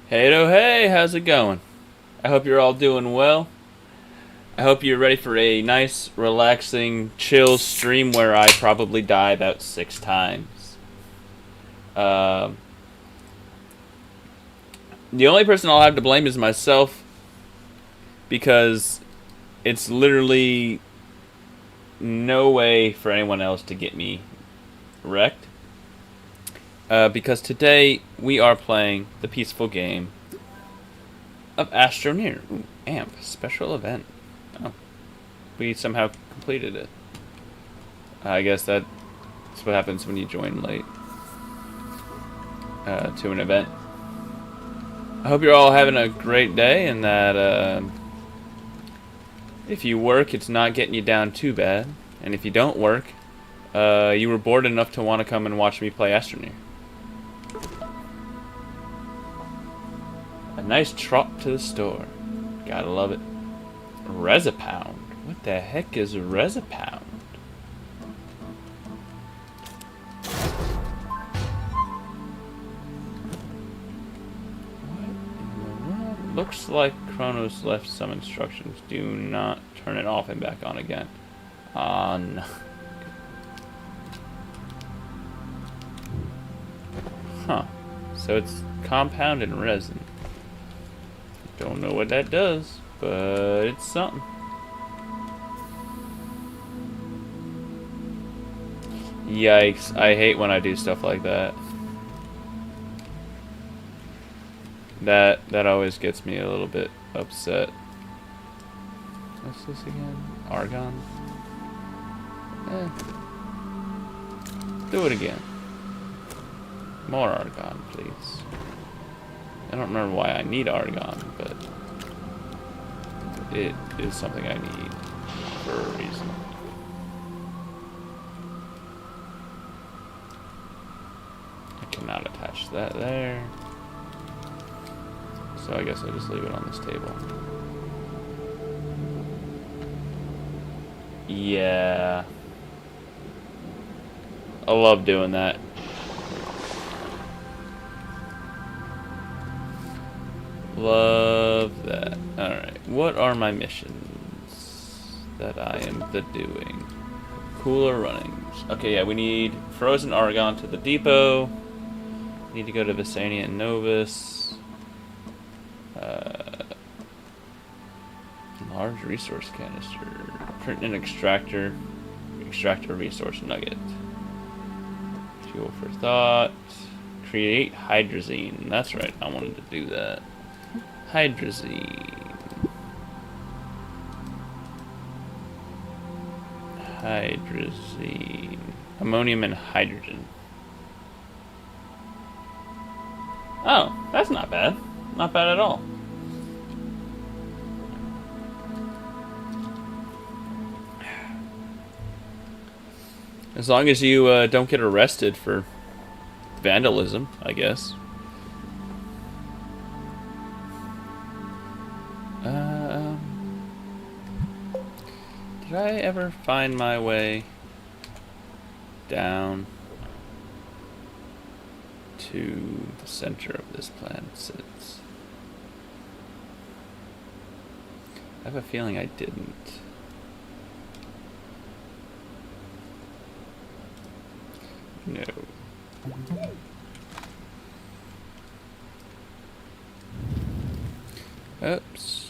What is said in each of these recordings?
Hey, how's it going? I hope you're all doing well. I hope you're ready for a nice, relaxing, chill stream where I probably die about 6 times. Um, the only person I'll have to blame is myself because it's literally no way for anyone else to get me wrecked. Because today we are playing the peaceful game of Astroneer. Ooh, AMP, special event. Oh, we somehow completed it. I guess that's what happens when you join late to an event. I hope you're all having a great day and that if you work, it's not getting you down too bad. And if you don't work, you were bored enough to want to come and watch me play Astroneer. A nice trot to the store. Gotta love it. Resopound. What the heck is a Resopound? Looks like Kronos left some instructions. Do not turn it off and back on again. On. Huh. So it's compound and resin. Don't know what that does, but it's something. Yikes. I hate when I do stuff like that. That always gets me a little bit upset. What's this again? Argon? Do it again. More argon, please. I don't remember why I need argon, but it is something I need for a reason. I cannot attach that there. So I guess I'll just leave it on this table. Yeah. I love doing that. Love that. Alright, what are my missions that I am doing? Cooler runnings. Okay, yeah, we need frozen argon to the depot. Need to go to Visania and Novus. Large resource canister. Print an extractor. Extractor resource nugget. Fuel for thought. Create hydrazine. That's right, I wanted to do that. Hydrazine. Hydrazine. Ammonium and hydrogen. Oh, that's not bad. Not bad at all. As long as you don't get arrested for vandalism, I guess. Did I ever find my way down to the center of this planet sits? I have a feeling I didn't. No. Oops.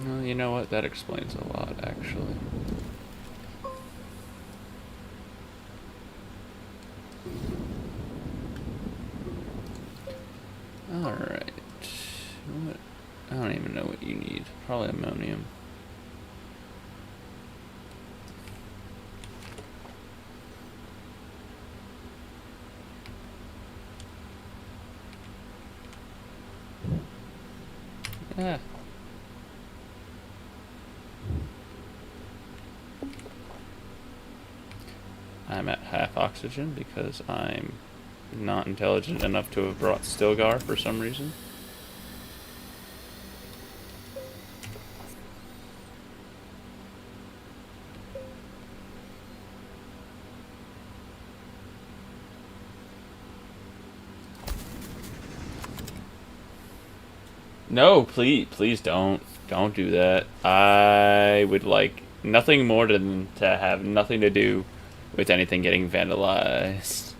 Well, you know what? That explains a lot, actually. Alright. What? I don't even know what you need. Probably ammonium. Yeah. I'm at half oxygen because I'm not intelligent enough to have brought Stilgar for some reason. No, please don't do that. I would like nothing more than to have nothing to do with anything getting vandalized.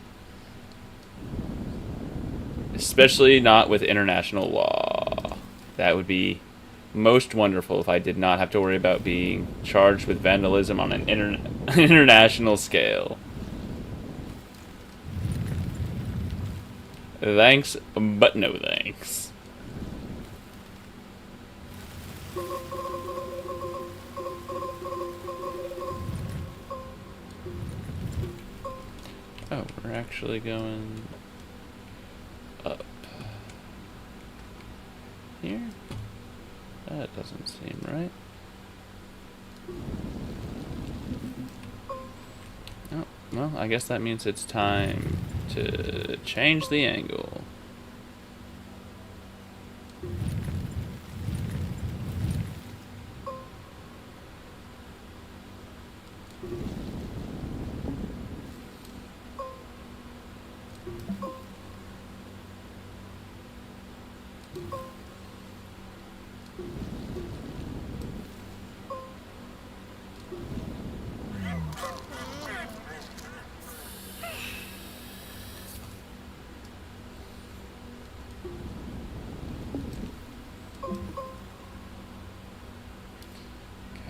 Especially not with international law. That would be most wonderful if I did not have to worry about being charged with vandalism on an international scale. Thanks, but no thanks. Oh, we're actually going up here? That doesn't seem right. Oh, well, I guess that means it's time to change the angle.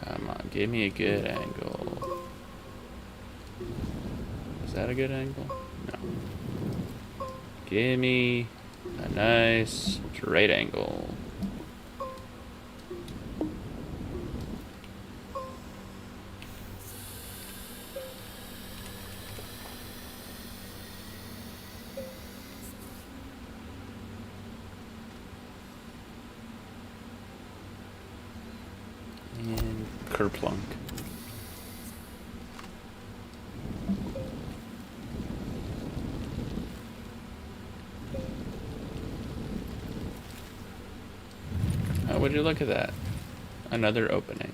Come on, give me a good angle. Is that a good angle? No. Give me a nice straight angle. And kerplunk. Oh, would you look at that? Another opening.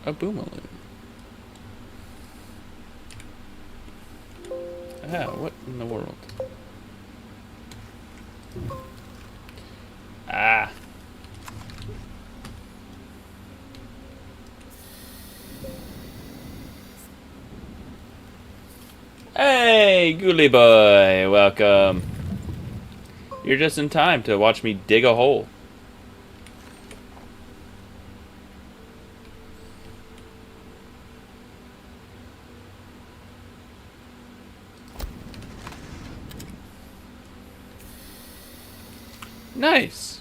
A boomaloo. Ah, what in the world? Ah. Hey, Ghoulie boy, welcome. You're just in time to watch me dig a hole. Nice.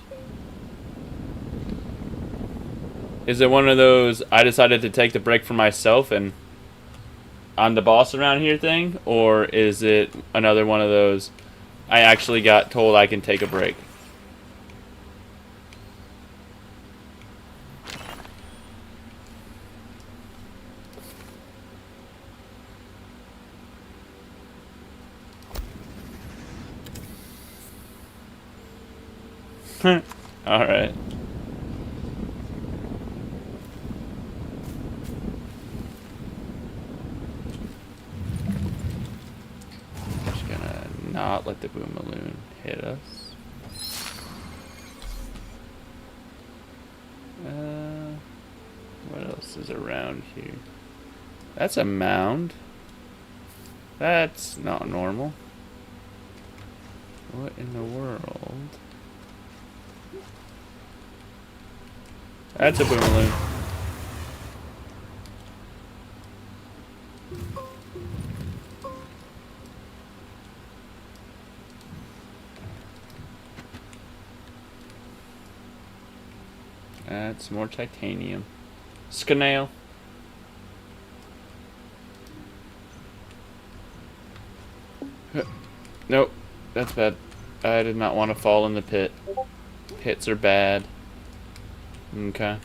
Is it one of those I decided to take the break for myself and I'm the boss around here thing? Or is it another one of those I actually got told I can take a break? Alright. Just gonna not let the boomaloo hit us. What else is around here? That's a mound. That's not normal. What in the world? That's a boomaloo. That's more titanium. Scanail. Nope, that's bad. I did not want to fall in the pit. Pits are bad. Okay.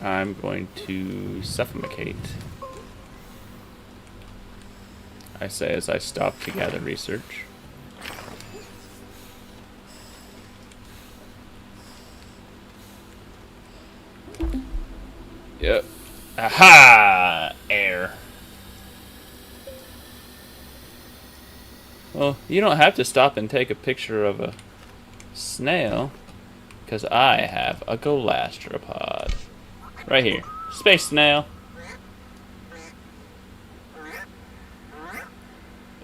I'm going to suffocate. I say as I stop to gather research. Yep. Aha! Air. Well, you don't have to stop and take a picture of a snail, because I have a galastropod. Right here. Space snail.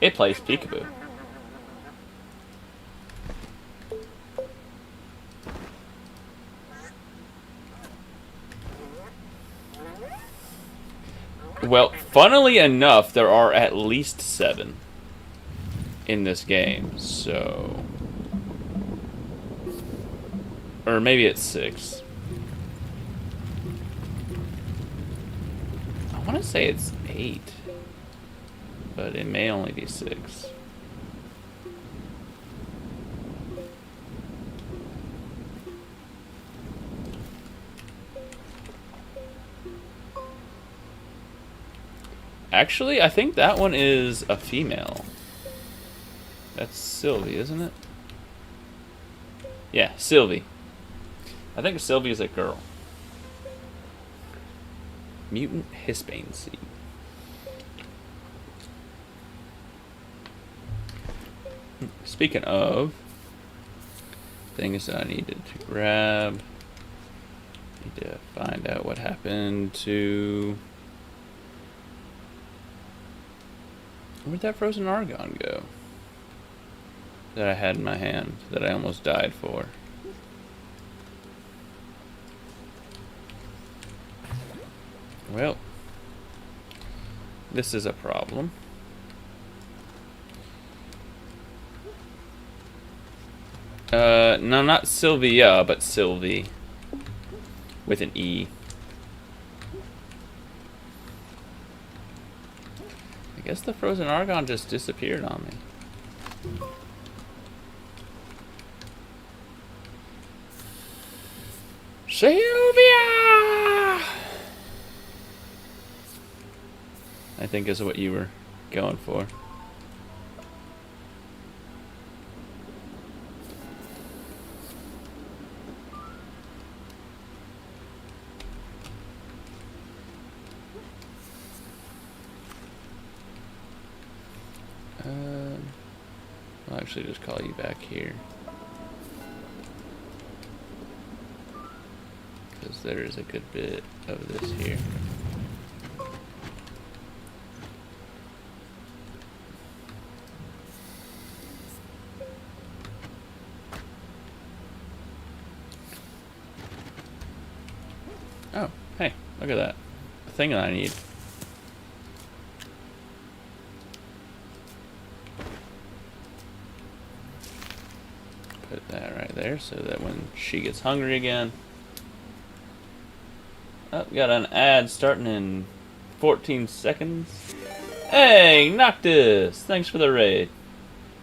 It plays peekaboo. Well, funnily enough, there are at least 7 in this game, so... Or maybe it's 6. I want to say it's 8. But it may only be 6. Actually, I think that one is a female. That's Sylvie, isn't it? Yeah, Sylvie. I think Sylvie is a girl. Mutant Hispane seed. Speaking of things that I needed to grab, need to find out what happened to... Where'd that frozen argon go? That I had in my hand, that I almost died for. Well, this is a problem. No, not Sylvia, but Sylvie. With an E. I guess the frozen argon just disappeared on me. Sylvia! I think is what you were going for. I'll actually just call you back here. Because there is a good bit of this here. Oh, hey, look at that. The thing that I need. Put that right there so that when she gets hungry again. Oh, got an ad starting in 14 seconds. Hey, Noctis! Thanks for the raid.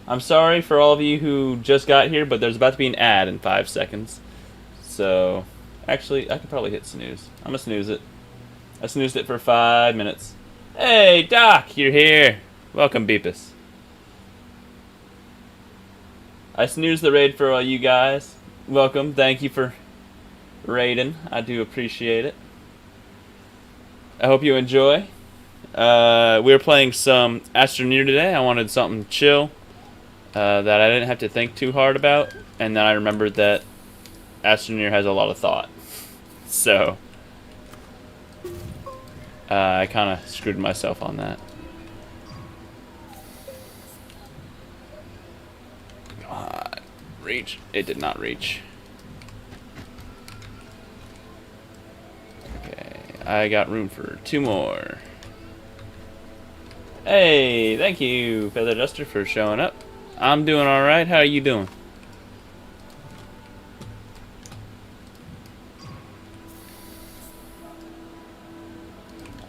I'm sorry for all of you who just got here, but there's about to be an ad in 5 seconds. So, actually, I could probably hit snooze. I'm gonna snooze it. I snoozed it for 5 minutes. Hey, Doc, you're here. Welcome, Beepus. I snoozed the raid for all you guys. Welcome. Thank you for raiding. I do appreciate it. I hope you enjoy. We were playing some Astroneer today. I wanted something chill that I didn't have to think too hard about. And then I remembered that Astroneer has a lot of thought. So, I kind of screwed myself on that. Reach. It did not reach. Okay, I got room for 2 more. Hey, thank you, Feather Duster, for showing up. I'm doing alright. How are you doing?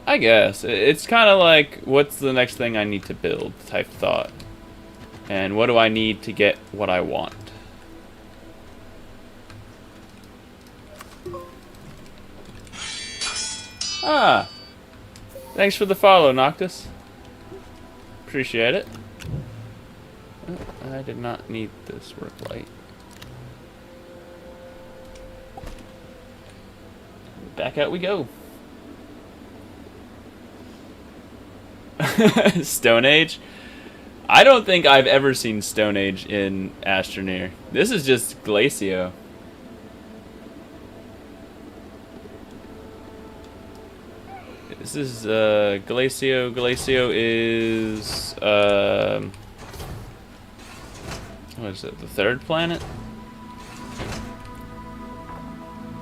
I guess. It's kind of like, what's the next thing I need to build type thought. And what do I need to get what I want? Ah! Thanks for the follow, Noctis. Appreciate it. Oh, I did not need this work light. Back out we go. Stone Age? I don't think I've ever seen Stone Age in Astroneer. This is just Glacio. This is Glacio. Glacio is what is it? The third planet?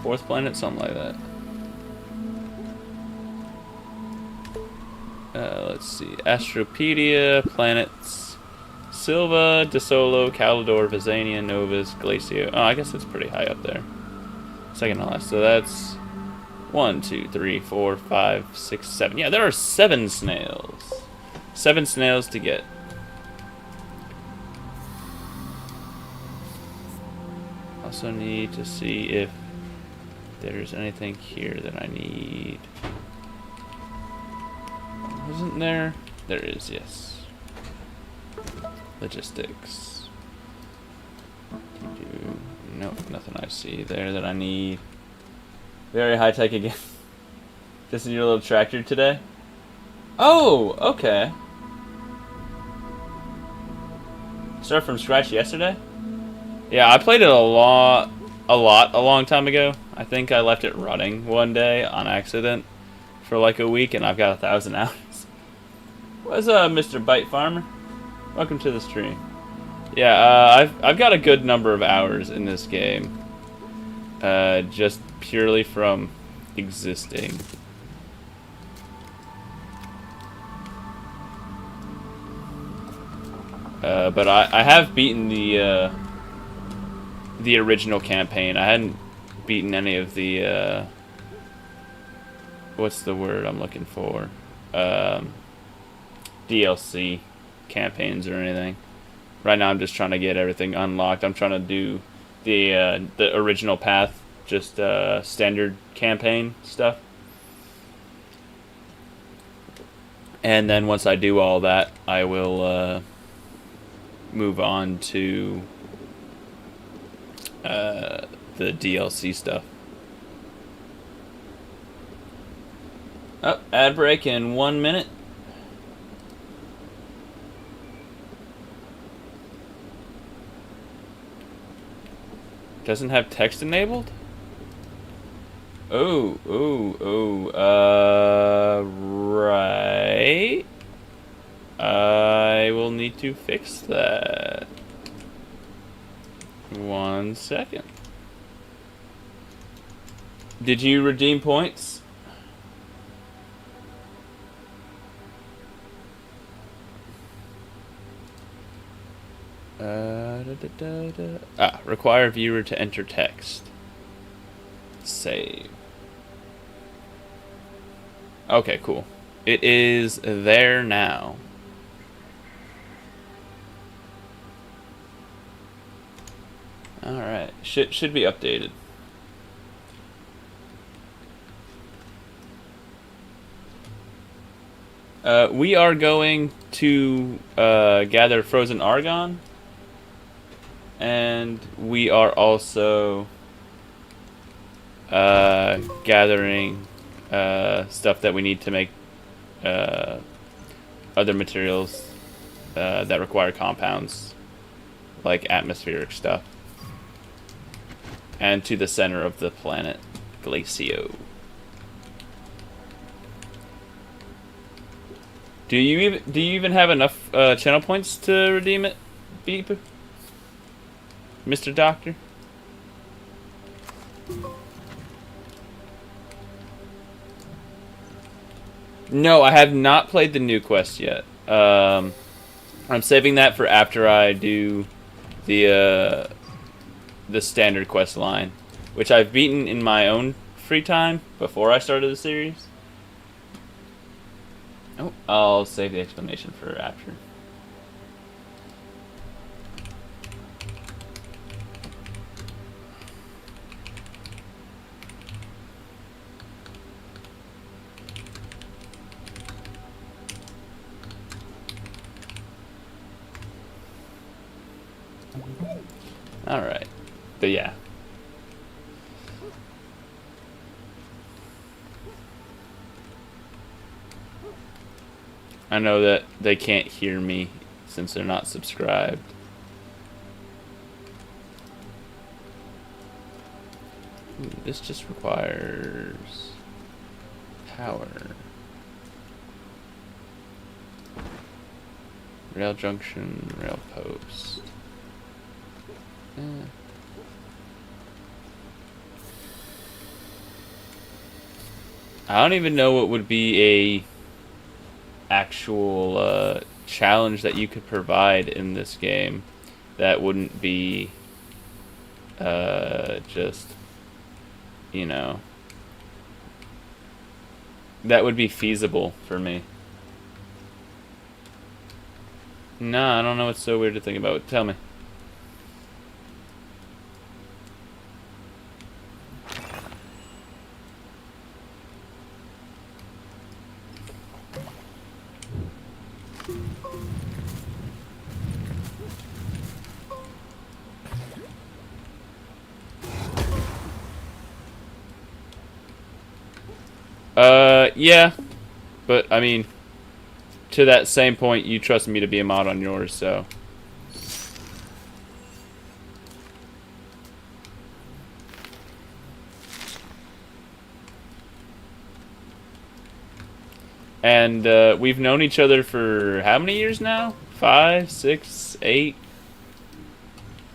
Fourth planet? Something like that. Let's see. Astropedia, planets. Silva, DeSolo, Calidor, Vizania, Novus, Glacio. Oh, I guess it's pretty high up there. Second to last. So that's 1, 2, 3, 4, 5, 6, 7. Yeah, there are 7 snails. 7 snails to get. Also need to see if there's anything here that I need. Isn't there? There is, yes. Logistics. Nope, nothing I see there that I need. Very high tech again. Just in your little tractor today? Oh, okay. Start from scratch yesterday? Yeah, I played it a long time ago. I think I left it running one day on accident for like a week, and I've got 1,000 hours. What's up, Mr. Bite Farmer? Welcome to the stream. Yeah, I've got a good number of hours in this game, just purely from existing. But I have beaten the original campaign. I hadn't beaten any of the what's the word I'm looking for? DLC campaigns or anything. Right now I'm just trying to get everything unlocked. I'm trying to do the original path, just standard campaign stuff. And then once I do all that, I will move on to the DLC stuff. Oh, ad break in 1 minute. Doesn't have text enabled? Oh, right. I will need to fix that. 1 second. Did you redeem points? Require viewer to enter text. Save. Okay, cool. It is there now. Alright. Should be updated. We are going to gather frozen argon. And we are also gathering stuff that we need to make other materials that require compounds, like atmospheric stuff. And to the center of the planet, Glacio. Do you even have enough channel points to redeem it, Beep? Mr. Doctor? No, I have not played the new quest yet. I'm saving that for after I do the standard quest line, which I've beaten in my own free time before I started the series. Oh, I'll save the explanation for after. Alright. But yeah. I know that they can't hear me since they're not subscribed. Ooh, this just requires power. Rail junction, rail post. I don't even know what would be a actual challenge that you could provide in this game that wouldn't be just, you know, that would be feasible for me. Nah, I don't know what's so weird to think about. Tell me. Yeah, but I mean, to that same point, you trust me to be a mod on yours, so. And we've known each other for how many years now? 5, 6, 8?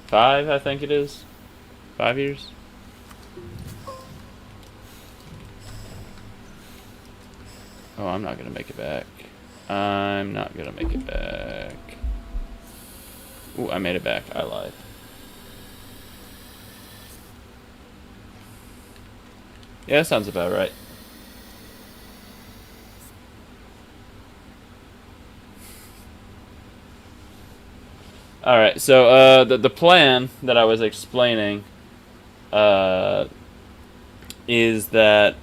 5, I think it is. 5 years? Oh, I'm not gonna make it back. I'm not gonna make it back. Ooh, I made it back. I lied. Yeah, that sounds about right. Alright, so the plan that I was explaining is that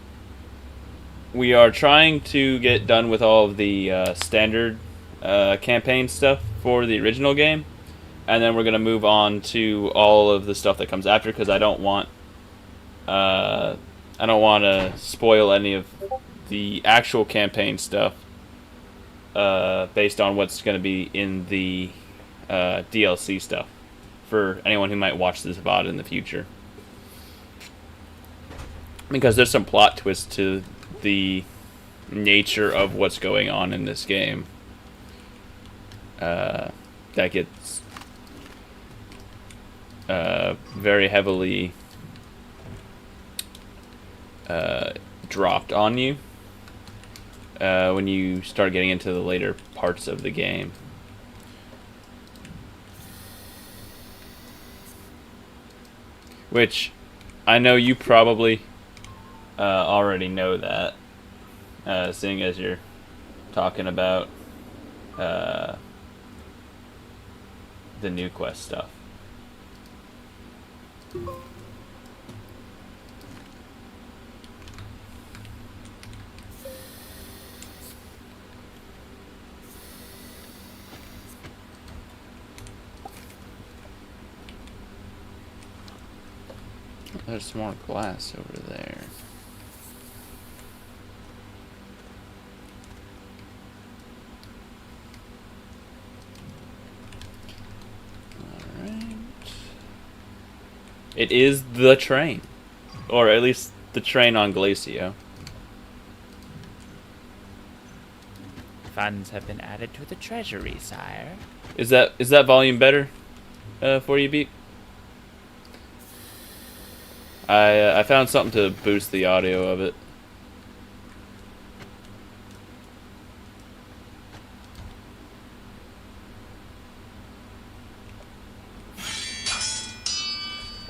we are trying to get done with all of the standard campaign stuff for the original game, and then we're going to move on to all of the stuff that comes after, because I don't want to spoil any of the actual campaign stuff based on what's going to be in the DLC stuff for anyone who might watch this VOD in the future. Because there's some plot twists to the nature of what's going on in this game that gets very heavily dropped on you when you start getting into the later parts of the game. Which I know you probably already know that, seeing as you're talking about the new quest stuff. There's some more glass over there. Alright. It is the train. Or at least the train on Glacio. Funds have been added to the treasury, sire. Is that volume better for you, Beat? I found something to boost the audio of it.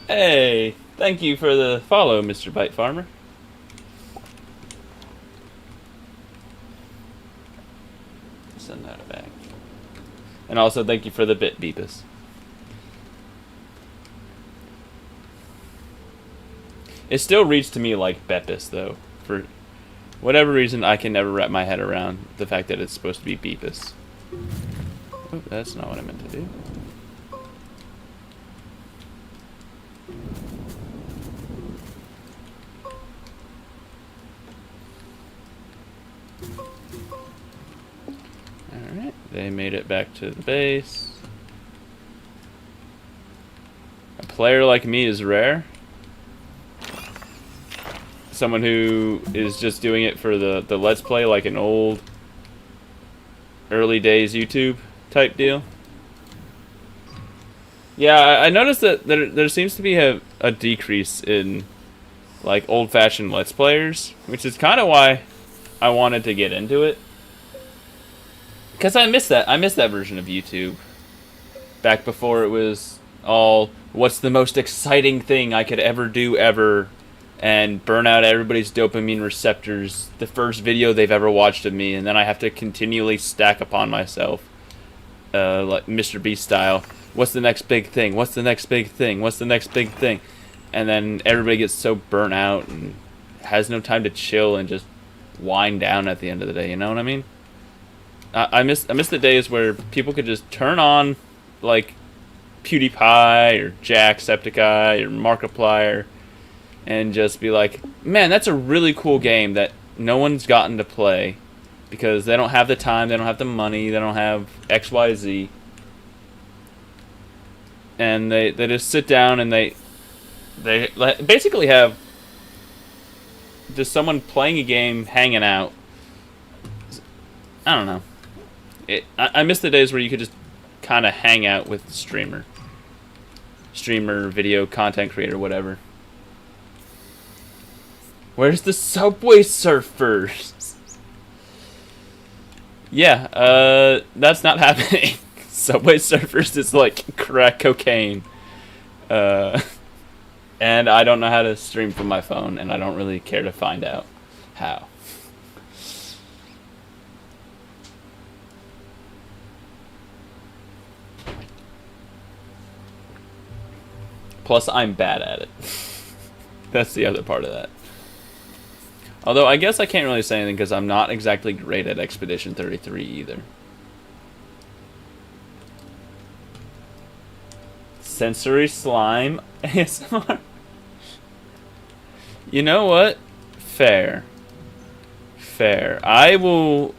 Hey, thank you for the follow, Mr. Bite Farmer. Send that back. And also thank you for the bit, Beepus. It still reads to me like Beppis, though. For whatever reason, I can never wrap my head around the fact that it's supposed to be Beepus. Oh, that's not what I meant to do. made it back to the base. A player like me is rare. Someone who is just doing it for the Let's Play, like an old, early days YouTube type deal. Yeah, I noticed that there seems to be a decrease in, like, old-fashioned Let's Players, which is kind of why I wanted to get into it. Because I miss that. I miss that version of YouTube. Back before it was all, what's the most exciting thing I could ever do ever, and burn out everybody's dopamine receptors, the first video they've ever watched of me, and then I have to continually stack upon myself, like Mr. Beast style. What's the next big thing? What's the next big thing? What's the next big thing? And then everybody gets so burnt out and has no time to chill and just wind down at the end of the day. You know what I mean? I miss the days where people could just turn on, like, PewDiePie or Jacksepticeye or Markiplier and just be like, man, that's a really cool game that no one's gotten to play because they don't have the time, they don't have the money, they don't have X, Y, Z. And they just sit down and they basically have just someone playing a game, hanging out. I don't know. I miss the days where you could just kind of hang out with the streamer, video, content creator, whatever. Where's the Subway Surfers? Yeah, that's not happening. Subway Surfers is like crack cocaine. And I don't know how to stream from my phone, and I don't really care to find out how. Plus, I'm bad at it. That's the other part of that. Although, I guess I can't really say anything because I'm not exactly great at Expedition 33 either. Sensory slime ASMR. You know what? Fair. Fair. I will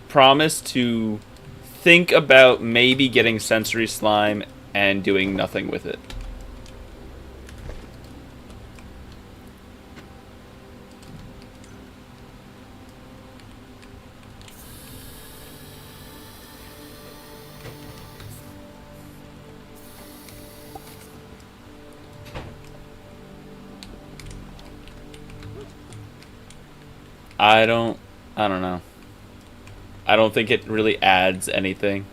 promise to think about maybe getting sensory slime and doing nothing with it. I don't know. I don't think it really adds anything.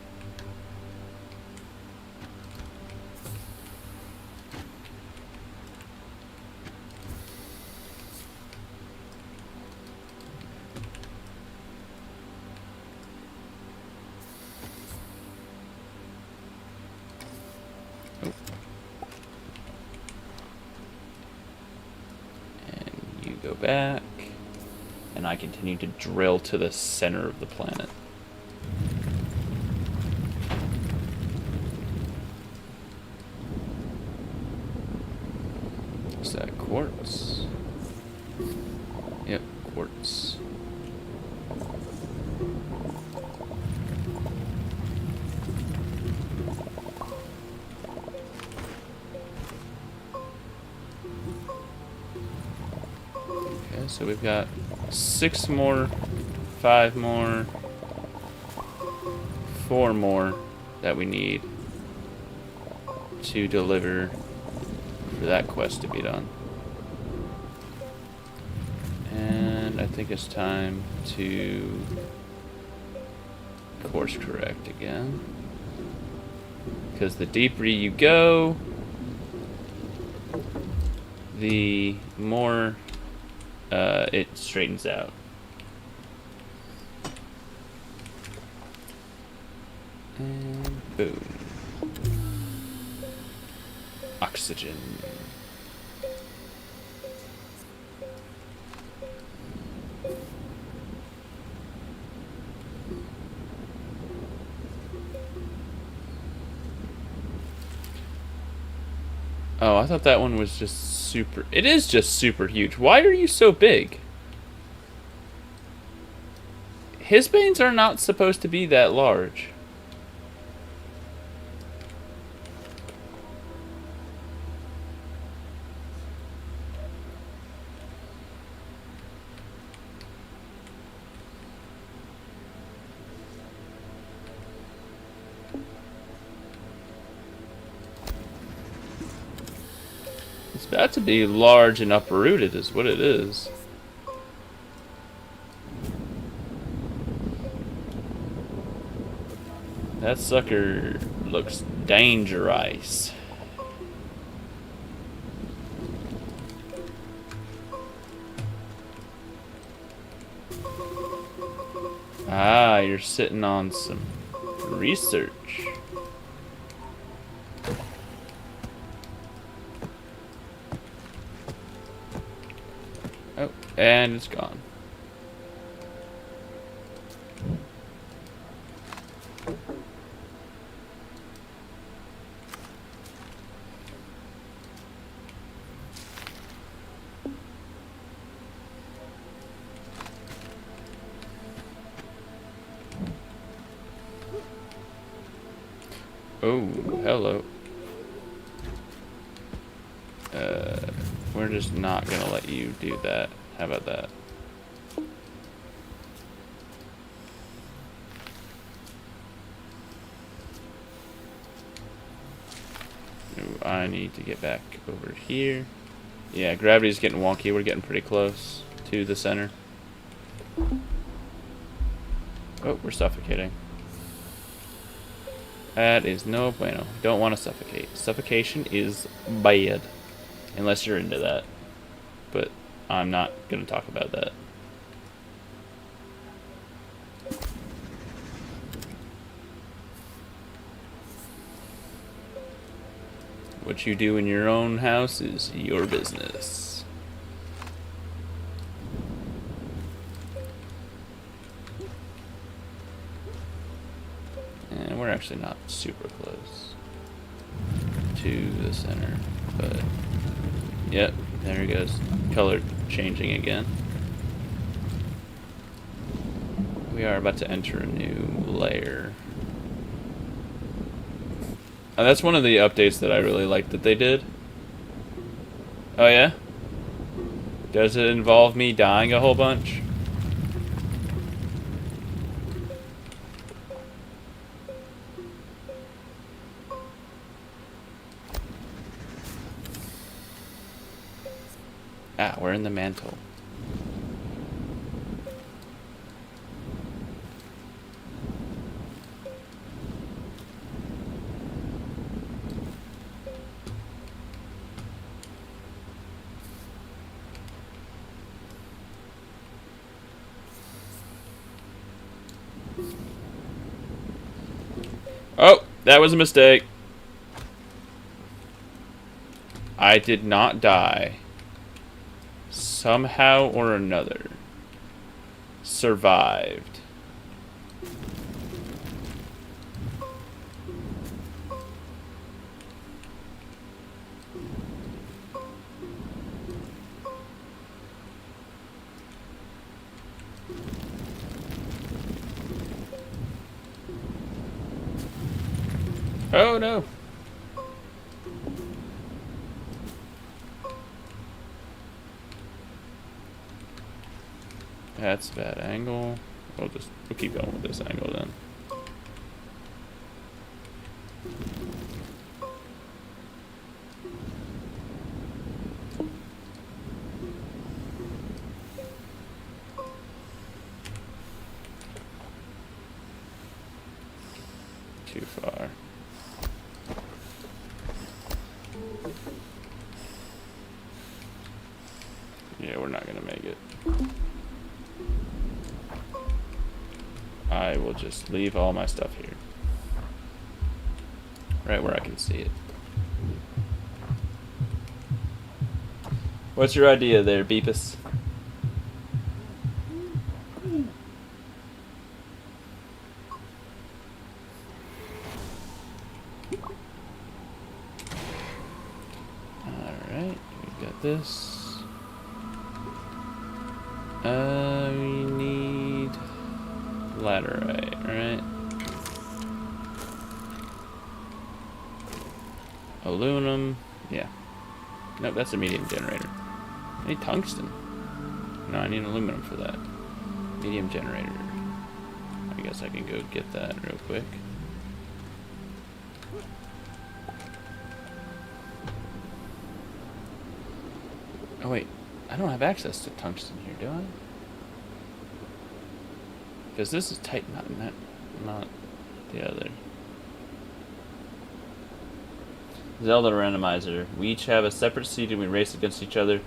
Oh. And you go back. And I continue to drill to the center of the planet. Is that quartz? Yep, quartz. Okay, so we've got 6 more, 5 more, 4 more that we need to deliver for that quest to be done. And I think it's time to course correct again. Because the deeper you go, the more it straightens out. And boom. Oxygen. Oh, I thought that one was just super... It is just super huge. Why are you so big? His veins are not supposed to be that large. That to be large and uprooted is what it is. That sucker looks dangerous. Ah, you're sitting on some research. Oh, and it's gone. Oh, hello. We're just not gonna let you do that. How about that? Ooh, I need to get back over here. Yeah, gravity's getting wonky. We're getting pretty close to the center. Oh, we're suffocating. That is no bueno. Don't want to suffocate. Suffocation is bad. Unless you're into that. But I'm not going to talk about that. What you do in your own house is your business. And we're actually not super close to the center, but yep, there it goes. Color changing again. We are about to enter a new layer. And that's one of the updates that I really like that they did. Oh yeah? Does it involve me dying a whole bunch? Ah, we're in the mantle. Oh, that was a mistake. I did not die. Somehow or another. Survived. Oh no. That's a bad angle. We'll keep going with this angle then. Too far. Yeah, we're not gonna make it. I will just leave all my stuff here. Right where I can see it. What's your idea there, Beepus? Alright, we've got this. We need laterite, right? Aluminum, yeah. Nope, that's a medium generator. I need tungsten. No, I need aluminum for that. Medium generator. I guess I can go get that real quick. Oh wait, I don't have access to tungsten here, do I? Because this is tight, not the other. Zelda randomizer. We each have a separate seed and we race against each other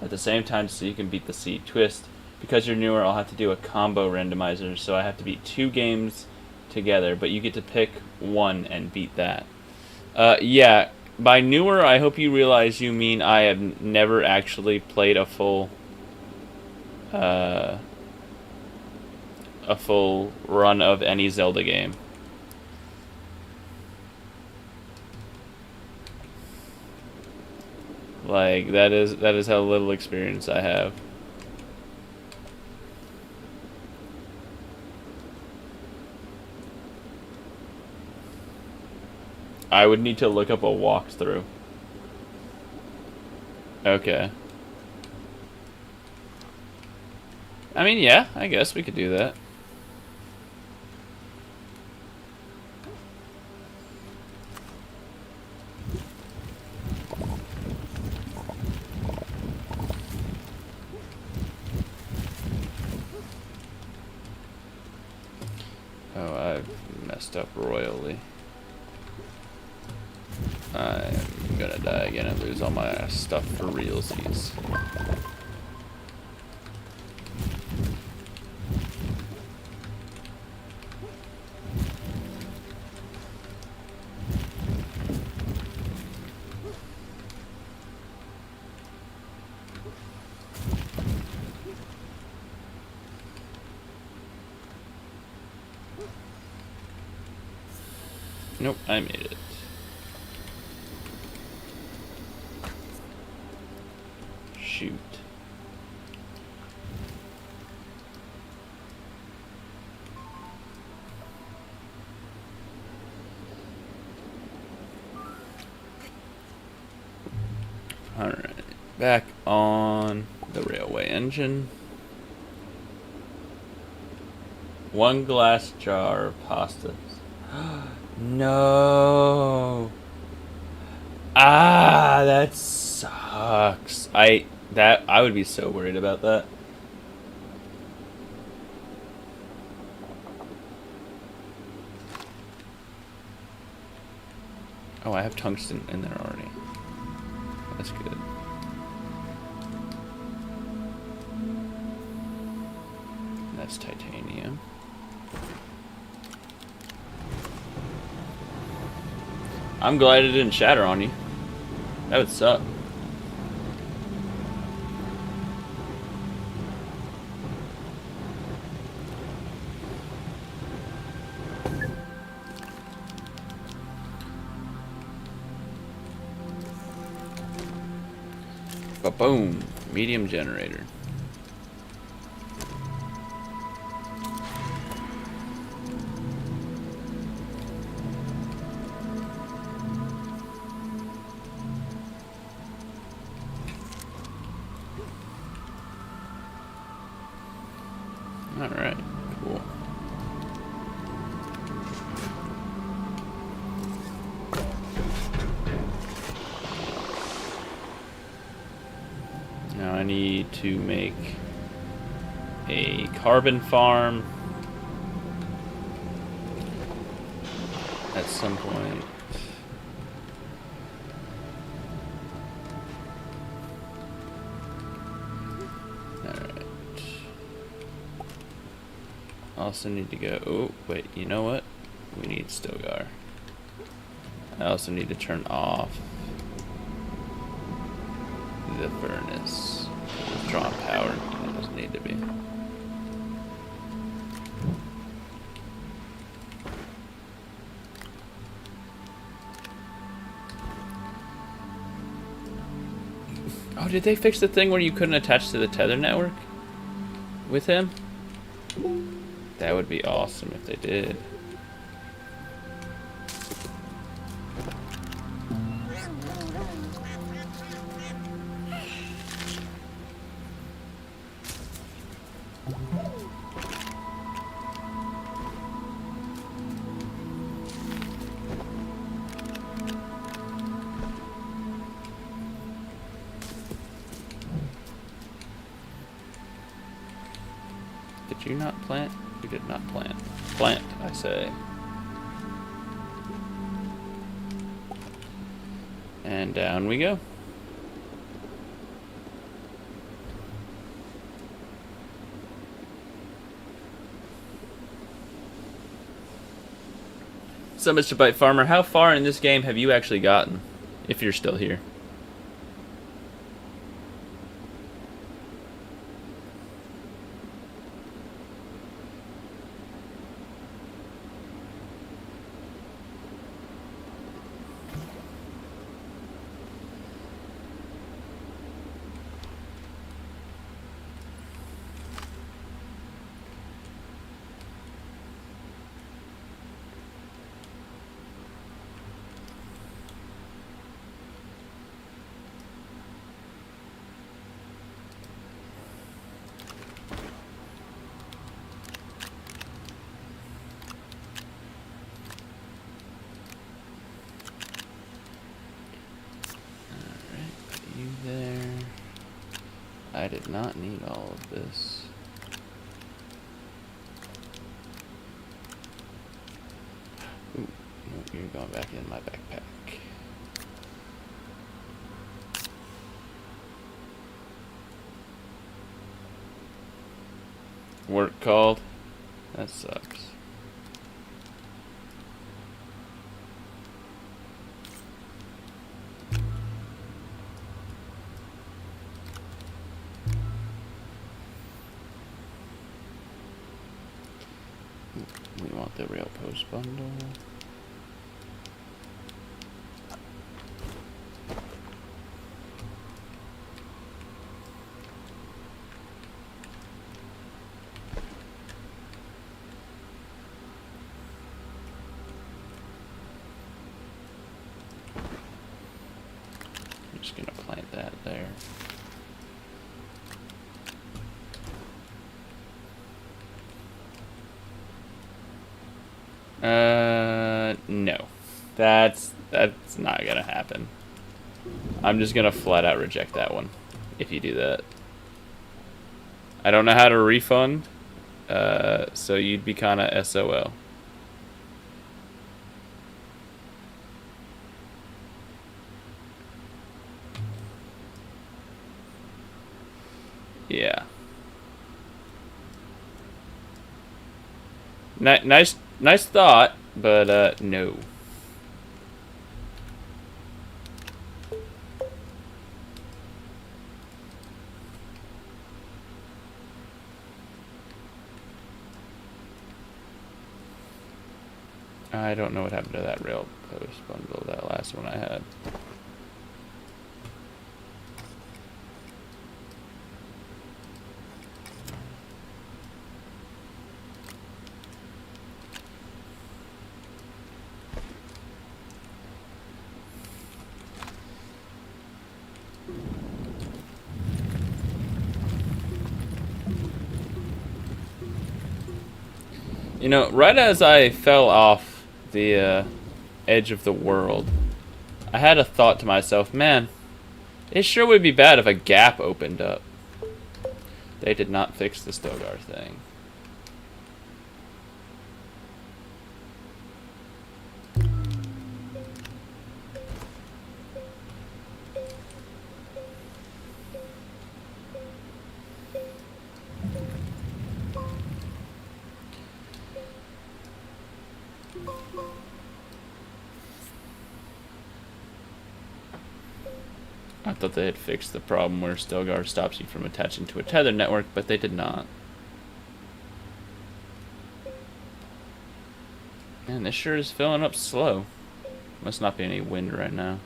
at the same time so you can beat the seed. Twist. Because you're newer, I'll have to do a combo randomizer, so I have to beat 2 games together, but you get to pick one and beat that. Yeah, by newer, I hope you realize you mean I have never actually played a full run of any Zelda game. Like, that is how little experience I have. I would need to look up a walkthrough. Okay. I mean, yeah, I guess we could do that. Oh, I've messed up royally. I'm gonna die again and lose all my stuff for realsies. Nope, I made it. Shoot. Alright, back on the railway engine. 1 glass jar of pastas. No. Ah, that sucks. I would be so worried about that. Oh, I have tungsten in there already. That's good. That's titanium. I'm glad it didn't shatter on you. That would suck. Ba-boom. Medium generator. Alright, cool. Now I need to make a carbon farm at some point. Also need to go, oh, wait, you know what? We need Stilgar. I also need to turn off the furnace. Withdrawn power. That doesn't need to be. Oh, did they fix the thing where you couldn't attach to the tether network with him? That would be awesome if they did. Did you not plant? You did not plant. Plant, I say. And down we go. So, Mr. Bite Farmer, how far in this game have you actually gotten? If you're still here. I did not need all of this. Ooh, no, you're going back in my backpack. Work called? That sucks. We want the rail post bundle. I'm just gonna plant that there. No. That's not gonna happen. I'm just gonna flat out reject that one if you do that. I don't know how to refund, so you'd be kinda SOL. Yeah. Nice thought, but no. I don't know what happened to that rail post bundle, that last one I had. You know, right as I fell off the edge of the world, I had a thought to myself, man, it sure would be bad if a gap opened up. They did not fix the Stilgar thing. I thought they had fixed the problem where Stilgar stops you from attaching to a tether network, but they did not. Man, this sure is filling up slow. Must not be any wind right now.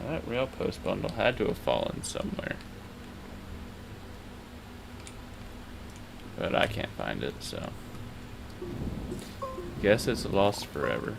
That rail post bundle had to have fallen somewhere. But I can't find it, so guess it's lost forever.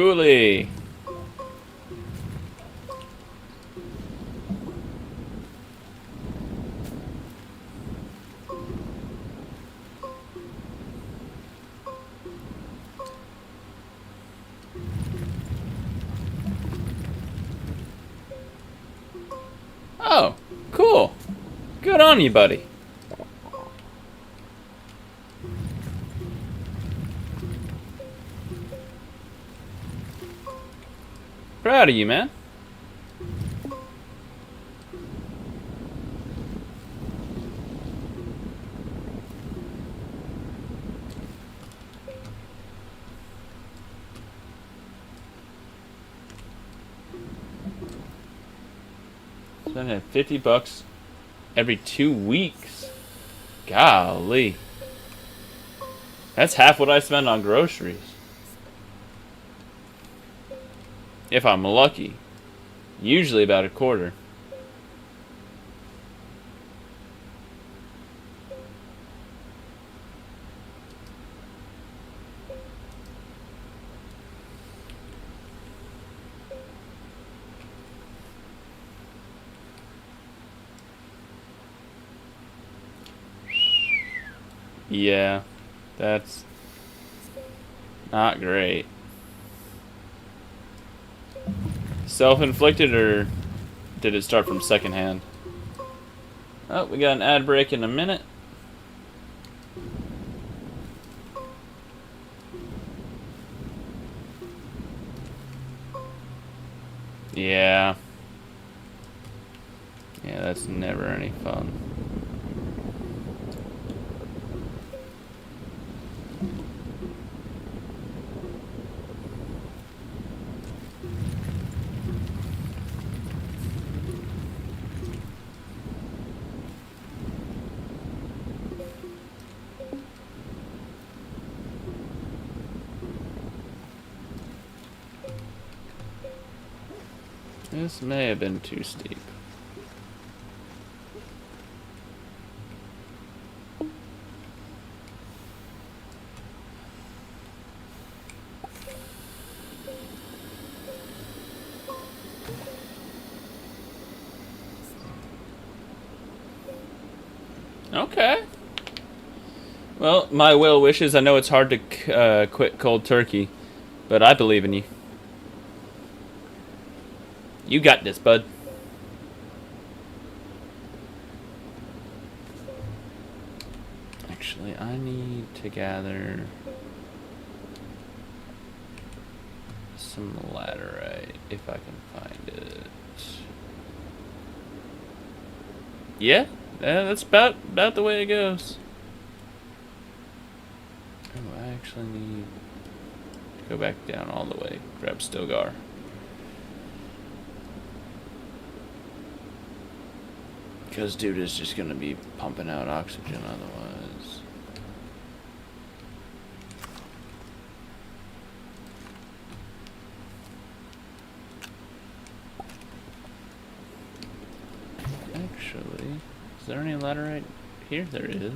Ghoulie. Oh, cool. Good on you, buddy. Proud of you, man. Spending $50 every 2 weeks. Golly. That's half what I spend on groceries. If I'm lucky. Usually about a quarter. Yeah, that's not great. Self-inflicted, or did it start from secondhand? Oh, we got an ad break in a minute. Yeah. Yeah, that's never any fun. This may have been too steep. Okay. Well, my well wishes. I know it's hard to quit cold turkey, but I believe in you. You got this, bud. Actually, I need to gather some laterite if I can find it. Yeah, that's about the way it goes. Oh, I actually need to go back down all the way. Grab Stilgar. Because dude is just going to be pumping out oxygen otherwise. Actually, is there any laterite here? There is.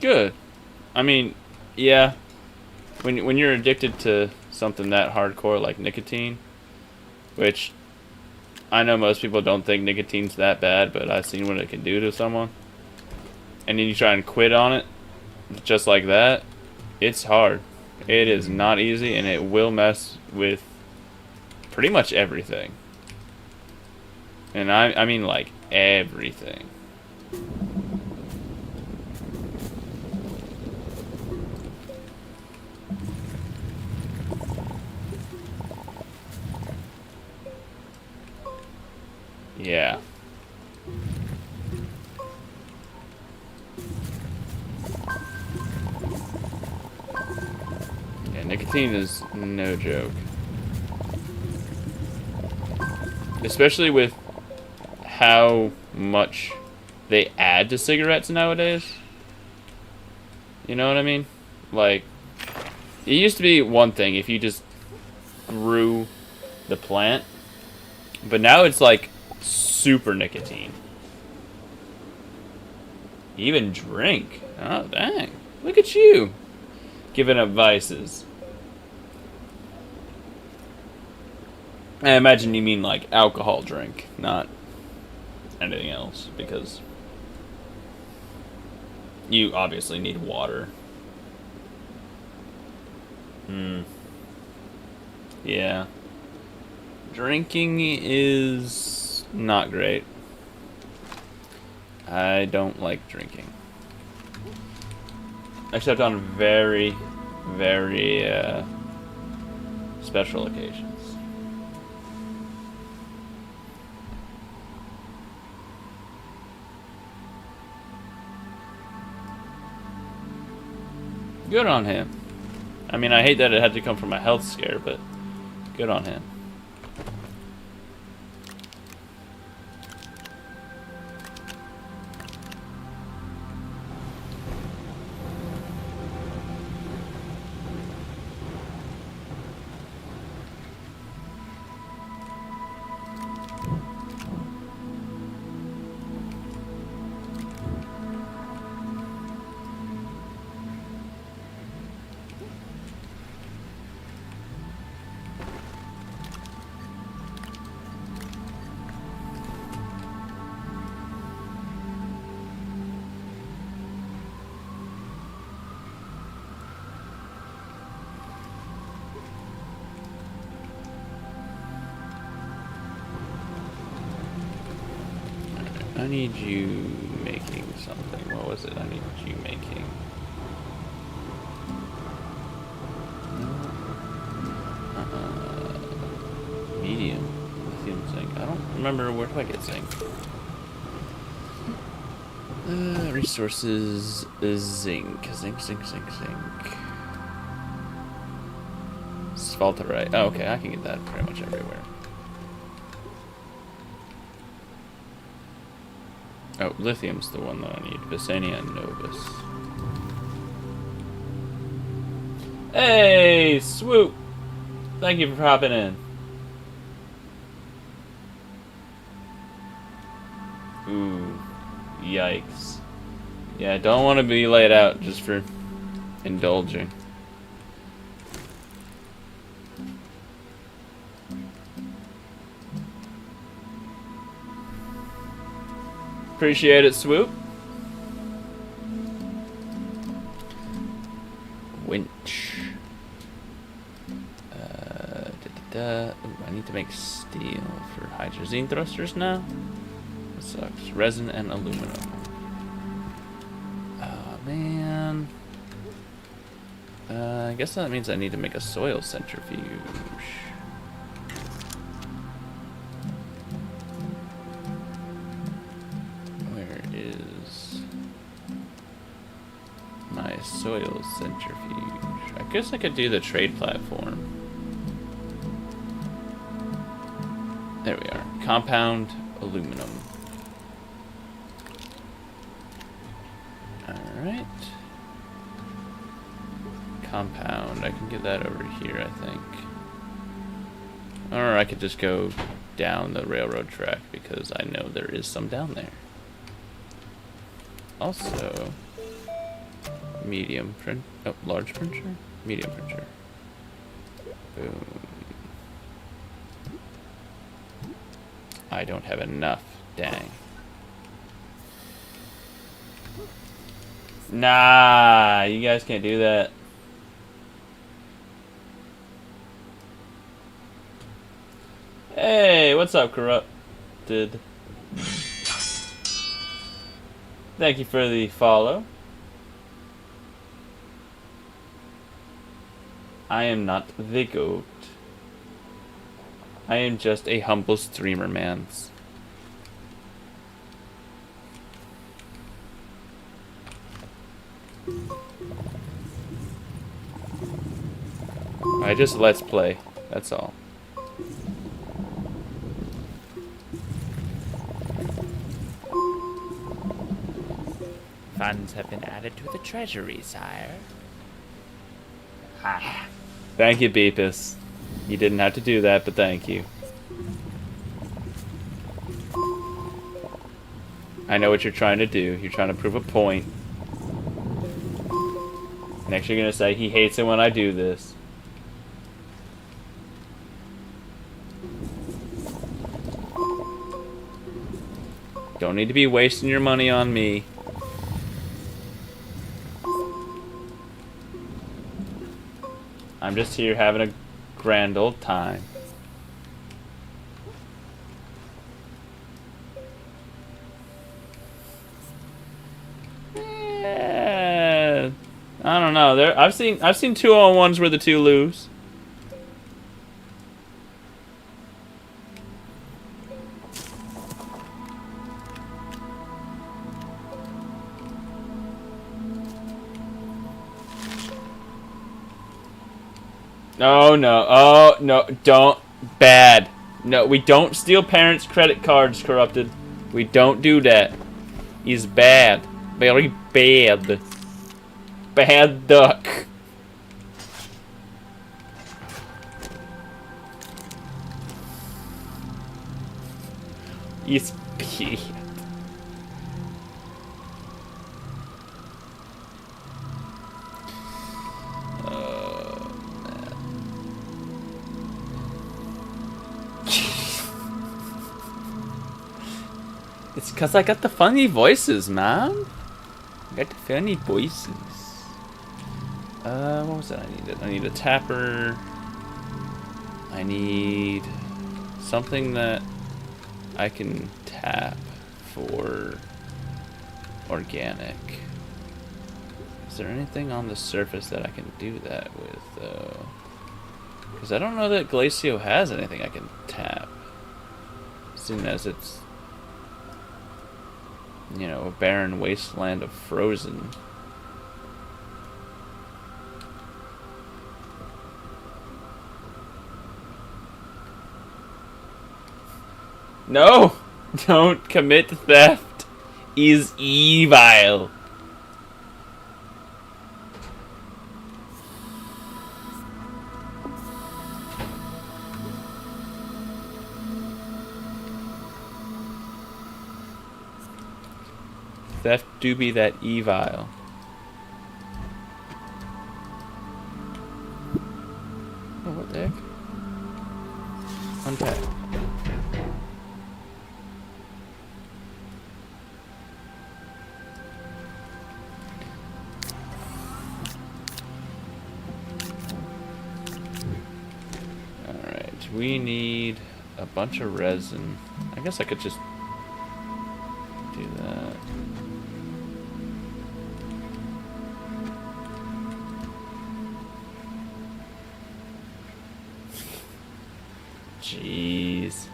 Good. I mean, yeah. When you're addicted to something that hardcore like nicotine, which I know most people don't think nicotine's that bad, but I've seen what it can do to someone. And then you try and quit on it, just like that. It's hard. It is not easy, and it will mess with pretty much everything. And I mean like everything. Yeah. Yeah, nicotine is no joke. Especially with how much they add to cigarettes nowadays. You know what I mean? Like, it used to be one thing if you just grew the plant. But now it's like super nicotine. Even drink. Oh, dang. Look at you. Giving up vices. I imagine you mean like alcohol drink, not anything else, because you obviously need water. Yeah. Drinking is not great. I don't like drinking. Except on very, very special occasions. Good on him. I mean, I hate that it had to come from a health scare, but good on him. I need you making something. What was it I need you making? Medium. Lithium zinc. I don't remember. Where do I get zinc? Resources is zinc. Zinc. Sphalterite. Oh, okay. I can get that pretty much everywhere. Oh, lithium's the one that I need. Visania Novus. Hey, Swoop! Thank you for popping in. Ooh, yikes. Yeah, don't want to be laid out just for indulging. Appreciate it, Swoop. Winch. Ooh, I need to make steel for hydrazine thrusters now. That sucks. Resin and aluminum. Oh, man. I guess that means I need to make a soil centrifuge. Soil centrifuge. I guess I could do the trade platform. There we are. Compound aluminum. Alright. Compound. I can get that over here, I think. Or I could just go down the railroad track because I know there is some down there. Also, medium print. Oh, large printer? Medium printer. Boom. I don't have enough. Dang. Nah, you guys can't do that. Hey, what's up, Corrupted? Thank you for the follow. I am not the GOAT. I am just a humble streamer, mans. I just let's play. That's all. Funds have been added to the treasury, sire. Thank you, Beepus. You didn't have to do that, but thank you. I know what you're trying to do. You're trying to prove a point. Next you're gonna say he hates it when I do this. Don't need to be wasting your money on me. I'm just here having a grand old time. I don't know. I've seen 2-on-1s where the two lose. Oh no. Oh no. Don't. Bad. No, we don't steal parents' credit cards, Corrupted. We don't do that. He's bad. Very bad. Bad duck. He's bad. It's because I got the funny voices, man. I got the funny voices. What was that I needed? I need a tapper. I need something that I can tap for organic. Is there anything on the surface that I can do that with, though? Because I don't know that Glacio has anything I can tap. Seeing as it's, you know, a barren wasteland of frozen. No! Don't commit theft. Is evil. Theft do be that evil. Oh, what the heck? Untap. Alright, we need a bunch of resin. I guess I could just do that. Jeez.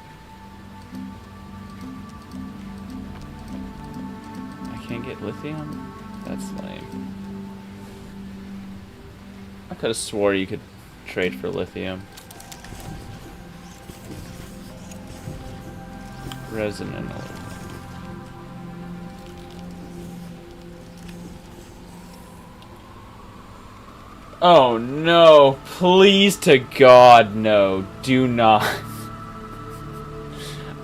I can't get lithium? That's lame. I could have swore you could trade for lithium. Resin and aluminum. Oh no, please to God, no. Do not.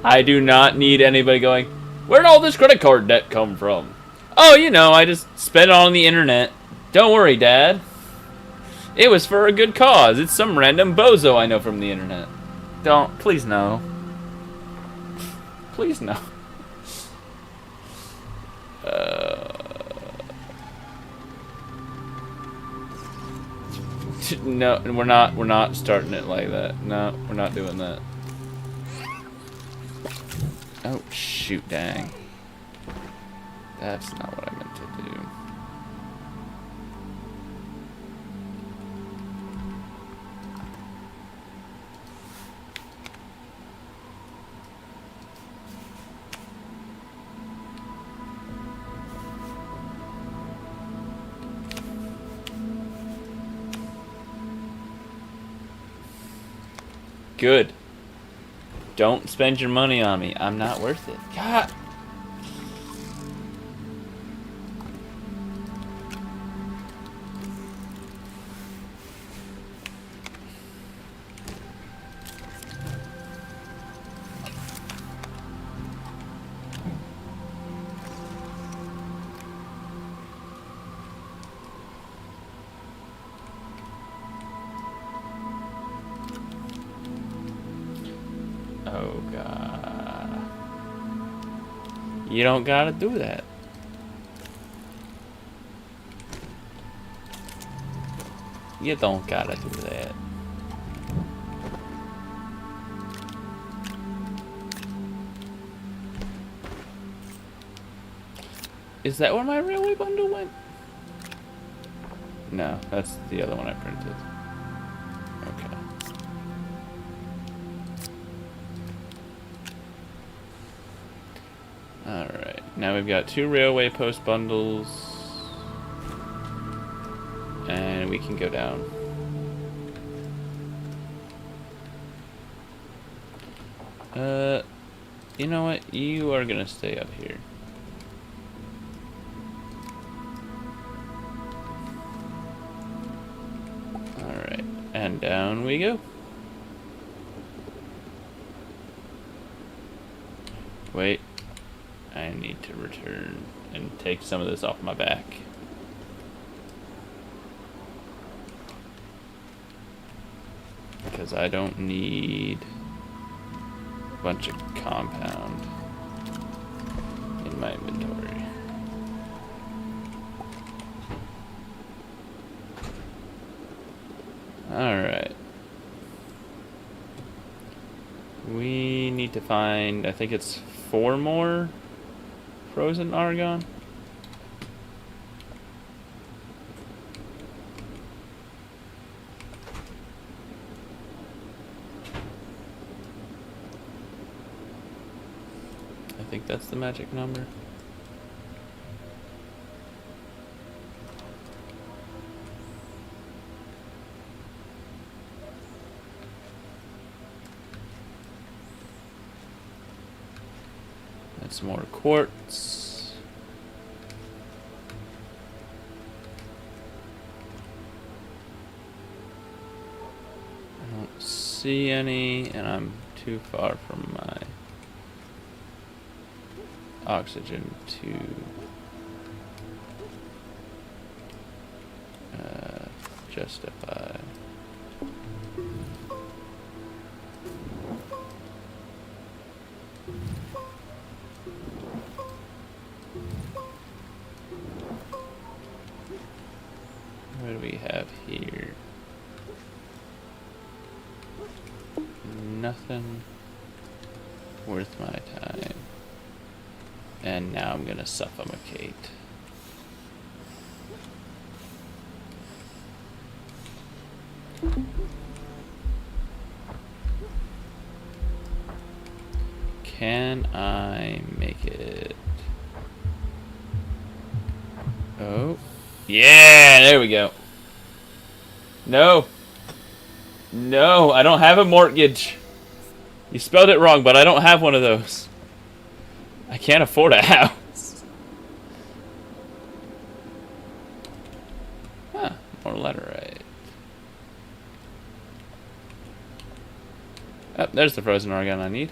I do not need anybody going, where'd all this credit card debt come from? Oh, you know, I just spent it on the internet. Don't worry, Dad. It was for a good cause. It's some random bozo I know from the internet. Don't, please no. Please no. No, we're not starting it like that. No, we're not doing that. Oh, shoot, dang. That's not what I meant to do. Good. Don't spend your money on me. I'm not worth it. God. Oh, God. You don't gotta do that. You don't gotta do that. Is that where my railway bundle went? No, that's the other one I printed. Okay. Alright, now we've got 2 railway post bundles. And we can go down. You know what? You are gonna stay up here. Alright, and down we go. Wait, I need to return and take some of this off my back. Because I don't need a bunch of compound in my inventory. Alright. We need to find, I think it's 4 more frozen argon. I think that's the magic number. That's more quartz. I don't see any, and I'm too far from my oxygen to justify. What do we have here? Nothing worth my time. And now I'm gonna suffocate. Can I make it? Oh. Yeah, there we go. No. No, I don't have a mortgage. You spelled it wrong, but I don't have one of those. I can't afford a house. Huh, more laterite. Oh, there's the frozen argon I need.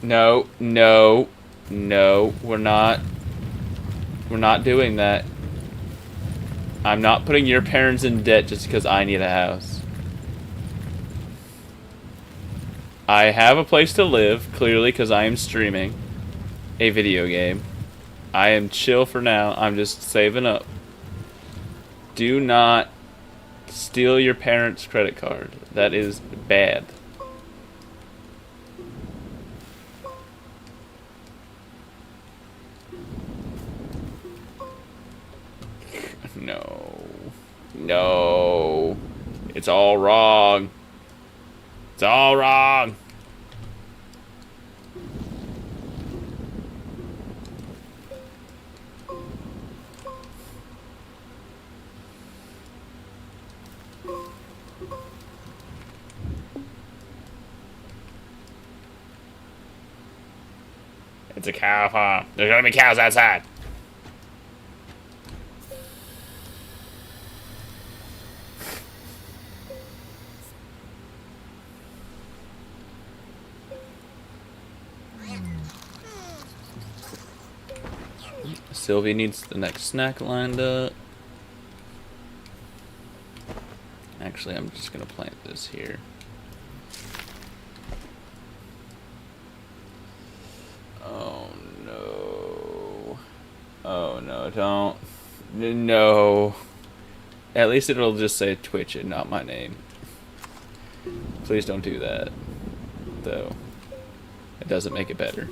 No, no, no, we're not doing that. I'm not putting your parents in debt just because I need a house. I have a place to live, clearly, because I am streaming a video game. I am chill for now. I'm just saving up. Do not steal your parents' credit card. That is bad. No. No. It's all wrong. It's all wrong. It's a cow farm. There's gonna be cows outside. Sylvie needs the next snack lined up. Actually, I'm just gonna plant this here. Oh no. Oh no, don't. No. At least it'll just say Twitch and not my name. Please don't do that. Though. It doesn't make it better.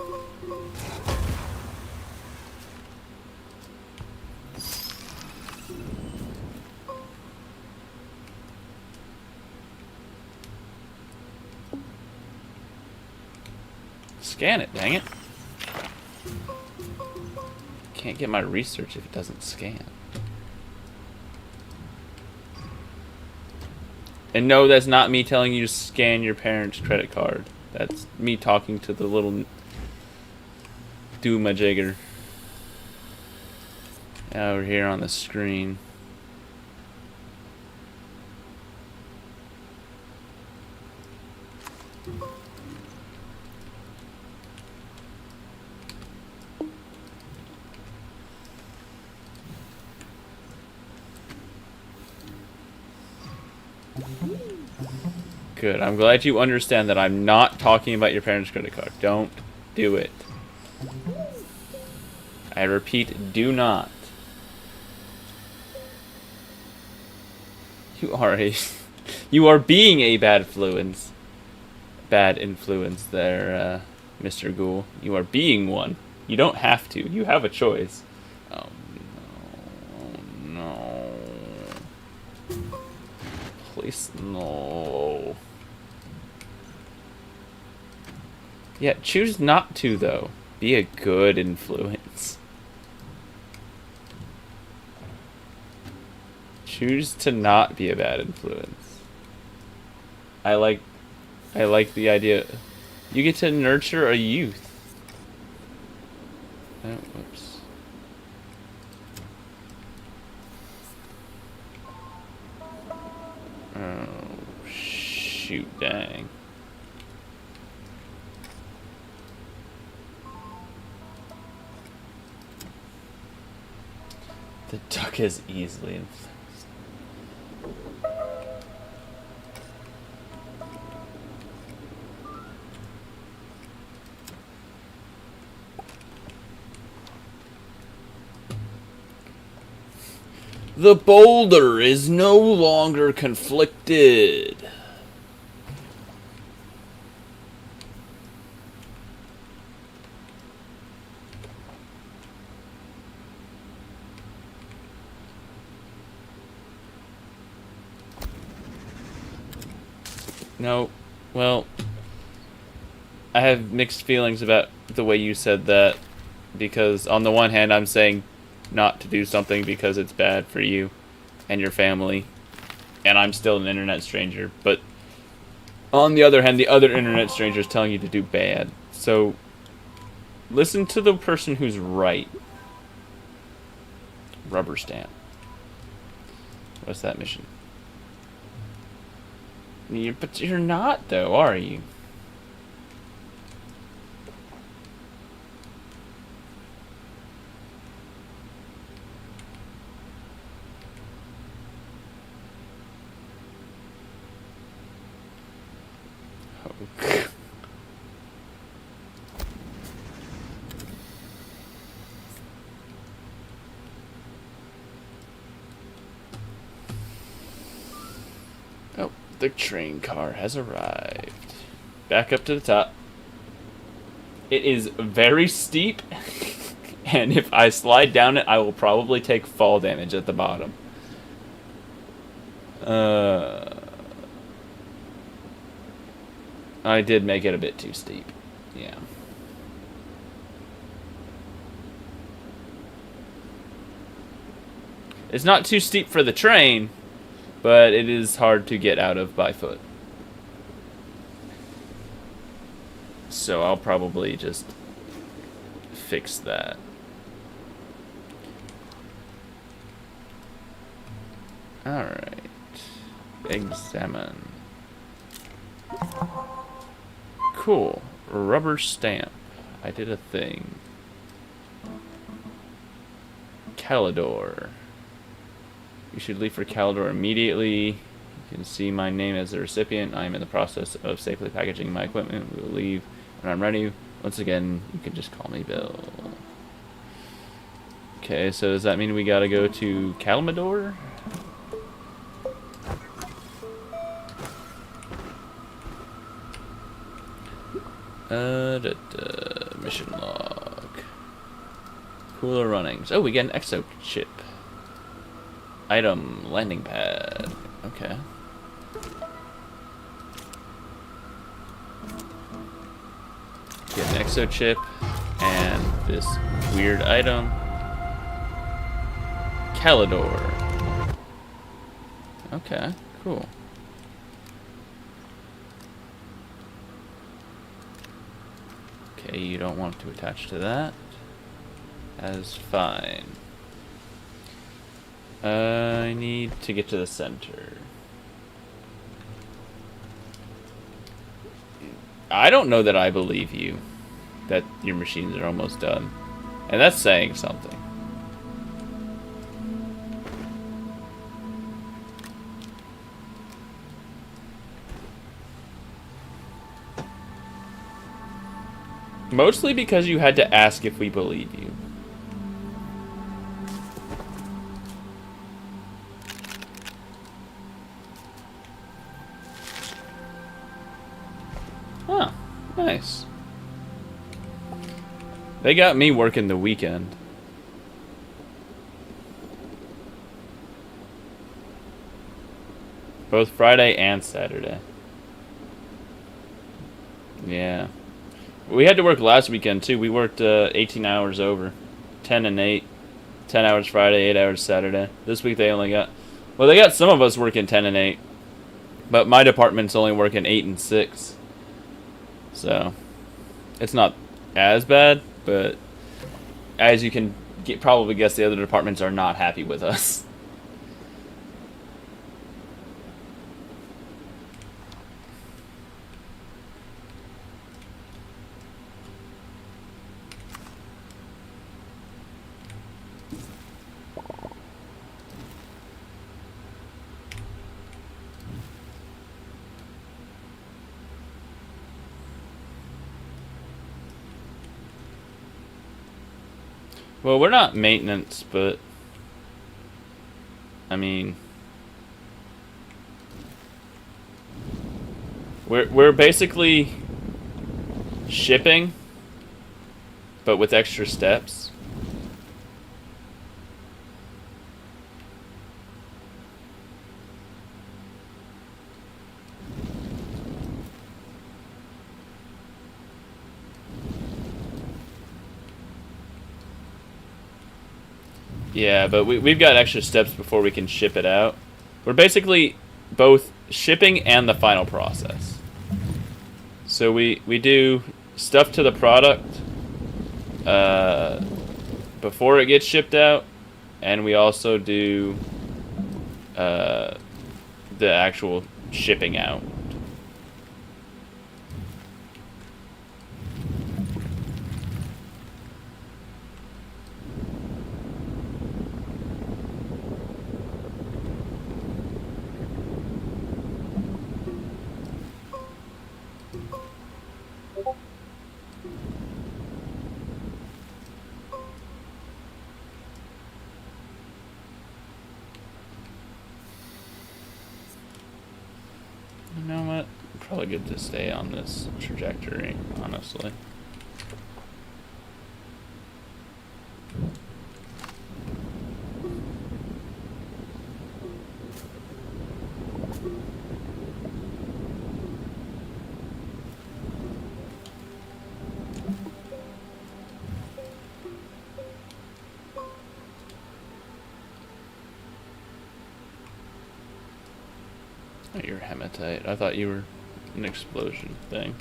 Scan it, dang it. Can't get my research if it doesn't scan. And no, that's not me telling you to scan your parents' credit card. That's me talking to the little doomajigger over here on the screen. Good. I'm glad you understand that I'm not talking about your parents' credit card. Don't do it. I repeat, do not. You are being a bad influence. Bad influence there, Mr. Ghoul. You are being one. You don't have to. You have a choice. Oh no. Oh no. Please, no. Yeah, choose not to, though. Be a good influence. Choose to not be a bad influence. I like the idea. You get to nurture a youth. Oh, whoops. Oh, shoot, dang. The duck is easily influenced. The boulder is no longer conflicted. No, well, I have mixed feelings about the way you said that, because on the one hand I'm saying not to do something because it's bad for you and your family, and I'm still an internet stranger, but on the other hand, the other internet stranger is telling you to do bad. So listen to the person who's right. Rubber stamp. What's that mission? But you're not, though, are you? Oh. Oh, the train car has arrived. Back up to the top. It is very steep, and if I slide down it, I will probably take fall damage at the bottom. I did make it a bit too steep. Yeah. It's not too steep for the train, but it is hard to get out of by foot. So I'll probably just fix that. Alright. Examine. Cool. Rubber stamp. I did a thing. Calidor. You should leave for Calidor immediately. You can see my name as the recipient. I am in the process of safely packaging my equipment. We will leave when I'm ready. Once again, you can just call me Bill. Okay, so does that mean we gotta go to Calmador? Mission log. Cooler runnings. Oh, we get an exo chip. Item, landing pad. Okay. Get an exo chip and this weird item. Calidor. Okay, cool. Okay, you don't want to attach to that. That's fine. I need to get to the center. I don't know that I believe you that your machines are almost done. And that's saying something. Mostly because you had to ask if we believe you. Huh. Nice. They got me working the weekend. Both Friday and Saturday. Yeah. We had to work last weekend, too. We worked 18 hours over. 10 and 8. 10 hours Friday, 8 hours Saturday. This week they only got... Well, they got some of us working 10 and 8. But my department's only working 8 and 6. So, it's not as bad, but as you can probably guess, the other departments are not happy with us. Well, we're not maintenance, but I mean, we're basically shipping, but with extra steps. Yeah, but we've got extra steps before we can ship it out. We're basically both shipping and the final process. So we do stuff to the product before it gets shipped out, and we also do the actual shipping out. You know what? Probably good to stay on this trajectory, honestly. Oh, you're hematite. I thought you were an explosion thing.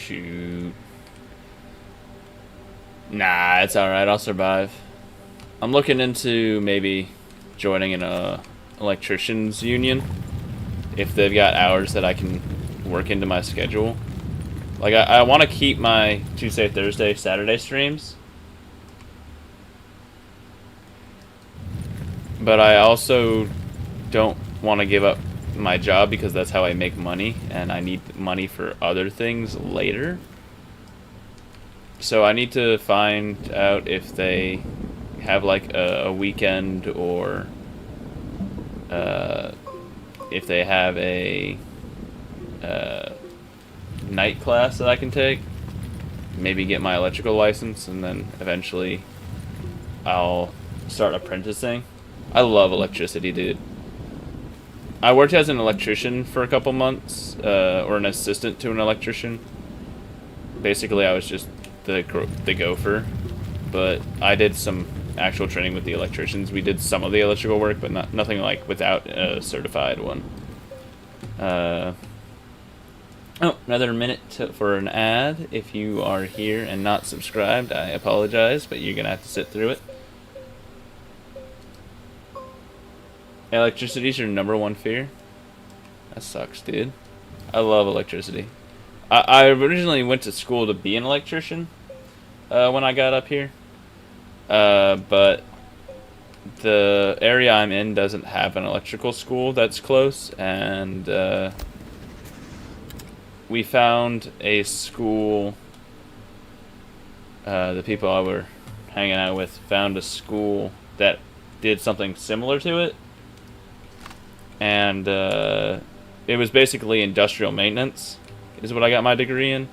shoot. Nah, it's alright. I'll survive. I'm looking into maybe joining an electrician's union if they've got hours that I can work into my schedule. Like, I want to keep my Tuesday, Thursday, Saturday streams. But I also don't want to give up my job because that's how I make money, and I need money for other things later. So I need to find out if they have like a weekend, or if they have a night class that I can take. Maybe get my electrical license, and then eventually I'll start apprenticing. I love electricity, dude. I worked as an electrician for a couple months, or an assistant to an electrician. Basically, I was just the gopher, but I did some actual training with the electricians. We did some of the electrical work, but nothing like without a certified one. Oh, another minute for an ad. If you are here and not subscribed, I apologize, but you're gonna have to sit through it. Electricity's your #1 fear? That sucks, dude. I love electricity. I originally went to school to be an electrician when I got up here. But the area I'm in doesn't have an electrical school that's close, and we found a school. The people I were hanging out with found a school that did something similar to it. And it was basically industrial maintenance is what I got my degree in.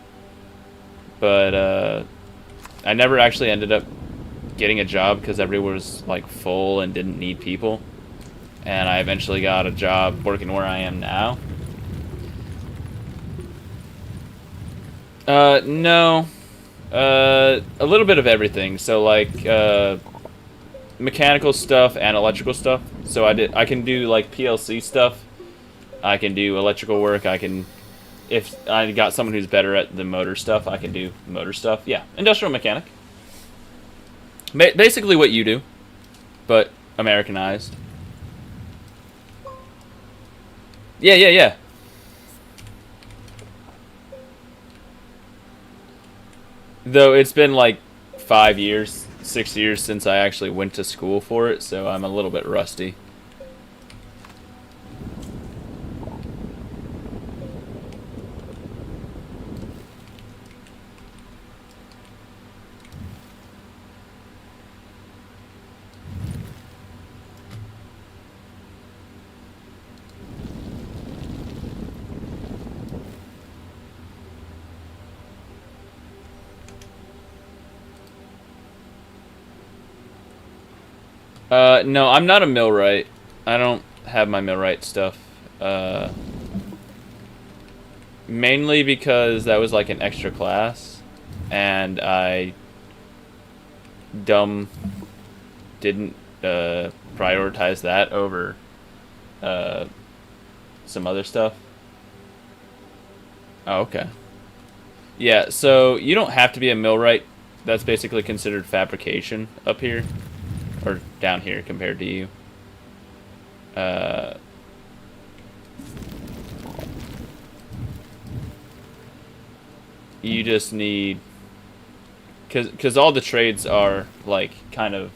But I never actually ended up getting a job because everywhere was like full and didn't need people. And I eventually got a job working where I am now. No. A little bit of everything. So like mechanical stuff and electrical stuff. So I can do like PLC stuff. I can do electrical work. If I got someone who's better at the motor stuff, I can do motor stuff. Yeah, industrial mechanic. Basically what you do, but Americanized. Yeah. Though it's been like 5 years, 6 years since I actually went to school for it, so I'm a little bit rusty. No, I'm not a millwright. I don't have my millwright stuff. Mainly because that was like an extra class, and I didn't prioritize that over some other stuff. Oh, okay. Yeah, so you don't have to be a millwright. That's basically considered fabrication up here. Or down here compared to you. You just need... Because all the trades are, like, kind of...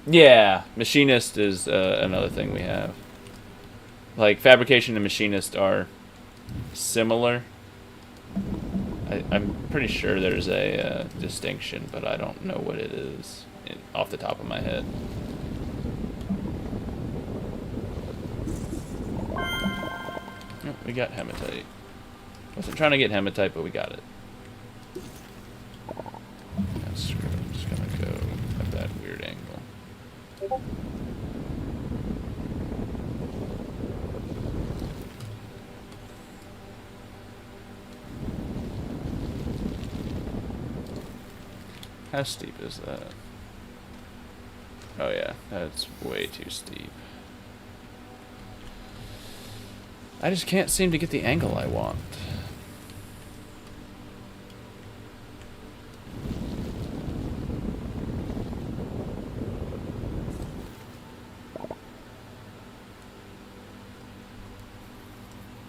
Yeah, machinist is another thing we have. Like, fabrication and machinist are similar. I'm pretty sure there's a distinction, but I don't know what it is off the top of my head. Oh, we got hematite. Wasn't trying to get hematite, but we got it. Yeah, screw it. I'm just gonna go at that weird angle. How steep is that? Oh yeah, that's way too steep. I just can't seem to get the angle I want.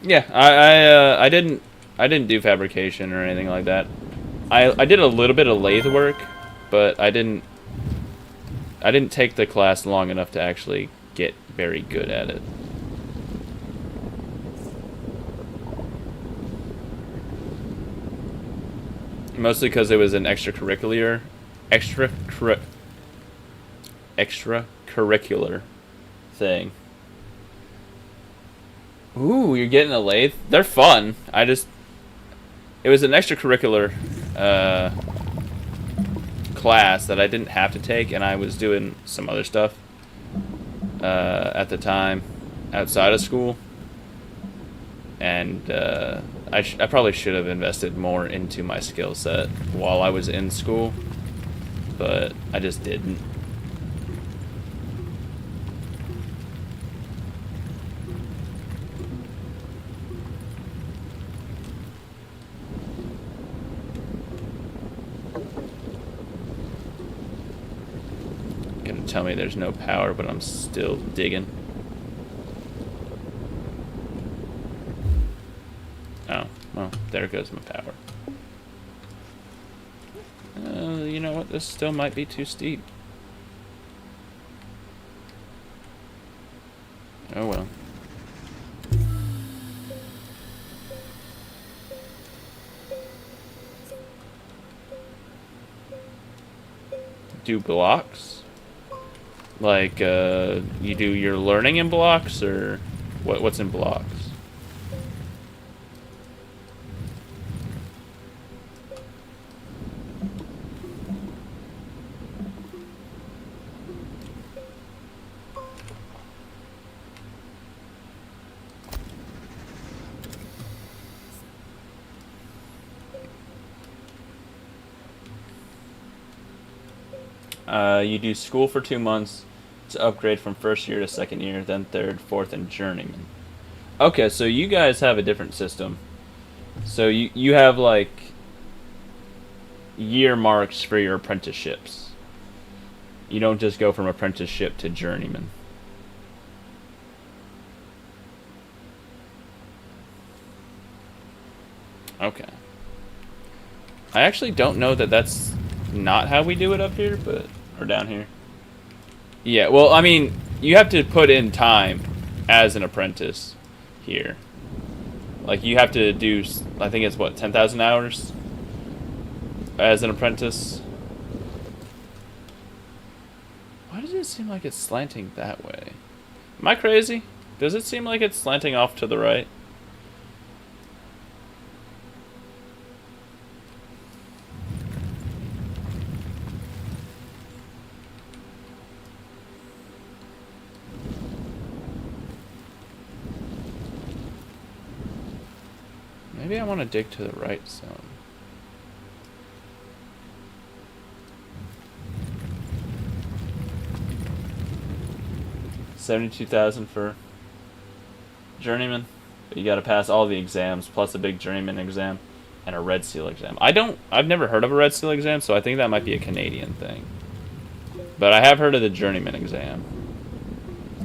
Yeah, I didn't do fabrication or anything like that. I did a little bit of lathe work, but I didn't take the class long enough to actually get very good at it. Mostly because it was an extracurricular thing. Ooh, you're getting a lathe? They're fun. It was an extracurricular class that I didn't have to take, and I was doing some other stuff at the time outside of school. And I probably should have invested more into my skill set while I was in school, but I just didn't. Gonna tell me there's no power, but I'm still digging. Oh, well, there goes my power. You know what? This still might be too steep. Oh well. Do blocks? Like, you do your learning in blocks, or what's in blocks? You do school for 2 months to upgrade from first year to second year, then third, fourth, and journeyman. Okay, so you guys have a different system. So you have, like, year marks for your apprenticeships. You don't just go from apprenticeship to journeyman. Okay. I actually don't know that that's not how we do it up here, but... or down here. Yeah, well, I mean, you have to put in time as an apprentice here. Like, you have to do, I think it's, what, 10,000 hours as an apprentice? Why does it seem like it's slanting that way? Am I crazy? Does it seem like it's slanting off to the right? Maybe I want to dig to the right some. $72,000 for journeyman. But you got to pass all the exams plus a big journeyman exam and a red seal exam. I've never heard of a red seal exam, so I think that might be a Canadian thing. But I have heard of the journeyman exam.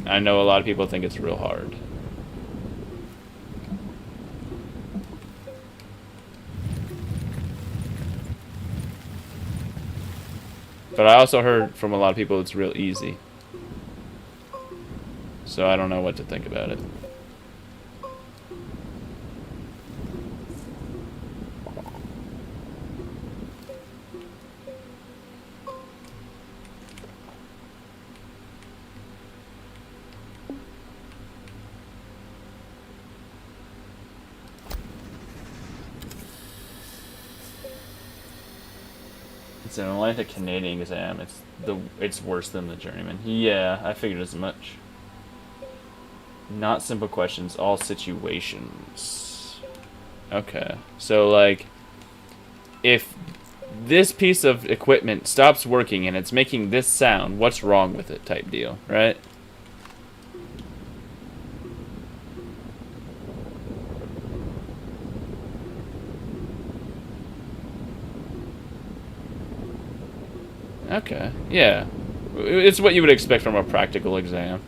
I know a lot of people think it's real hard. But I also heard from a lot of people it's real easy. So I don't know what to think about it. It's an Atlantic Canadian exam. It's worse than the journeyman. Yeah, I figured as much. Not simple questions, all situations. Okay. So, like, if this piece of equipment stops working and it's making this sound, what's wrong with it type deal, right? Okay, yeah. It's what you would expect from a practical exam.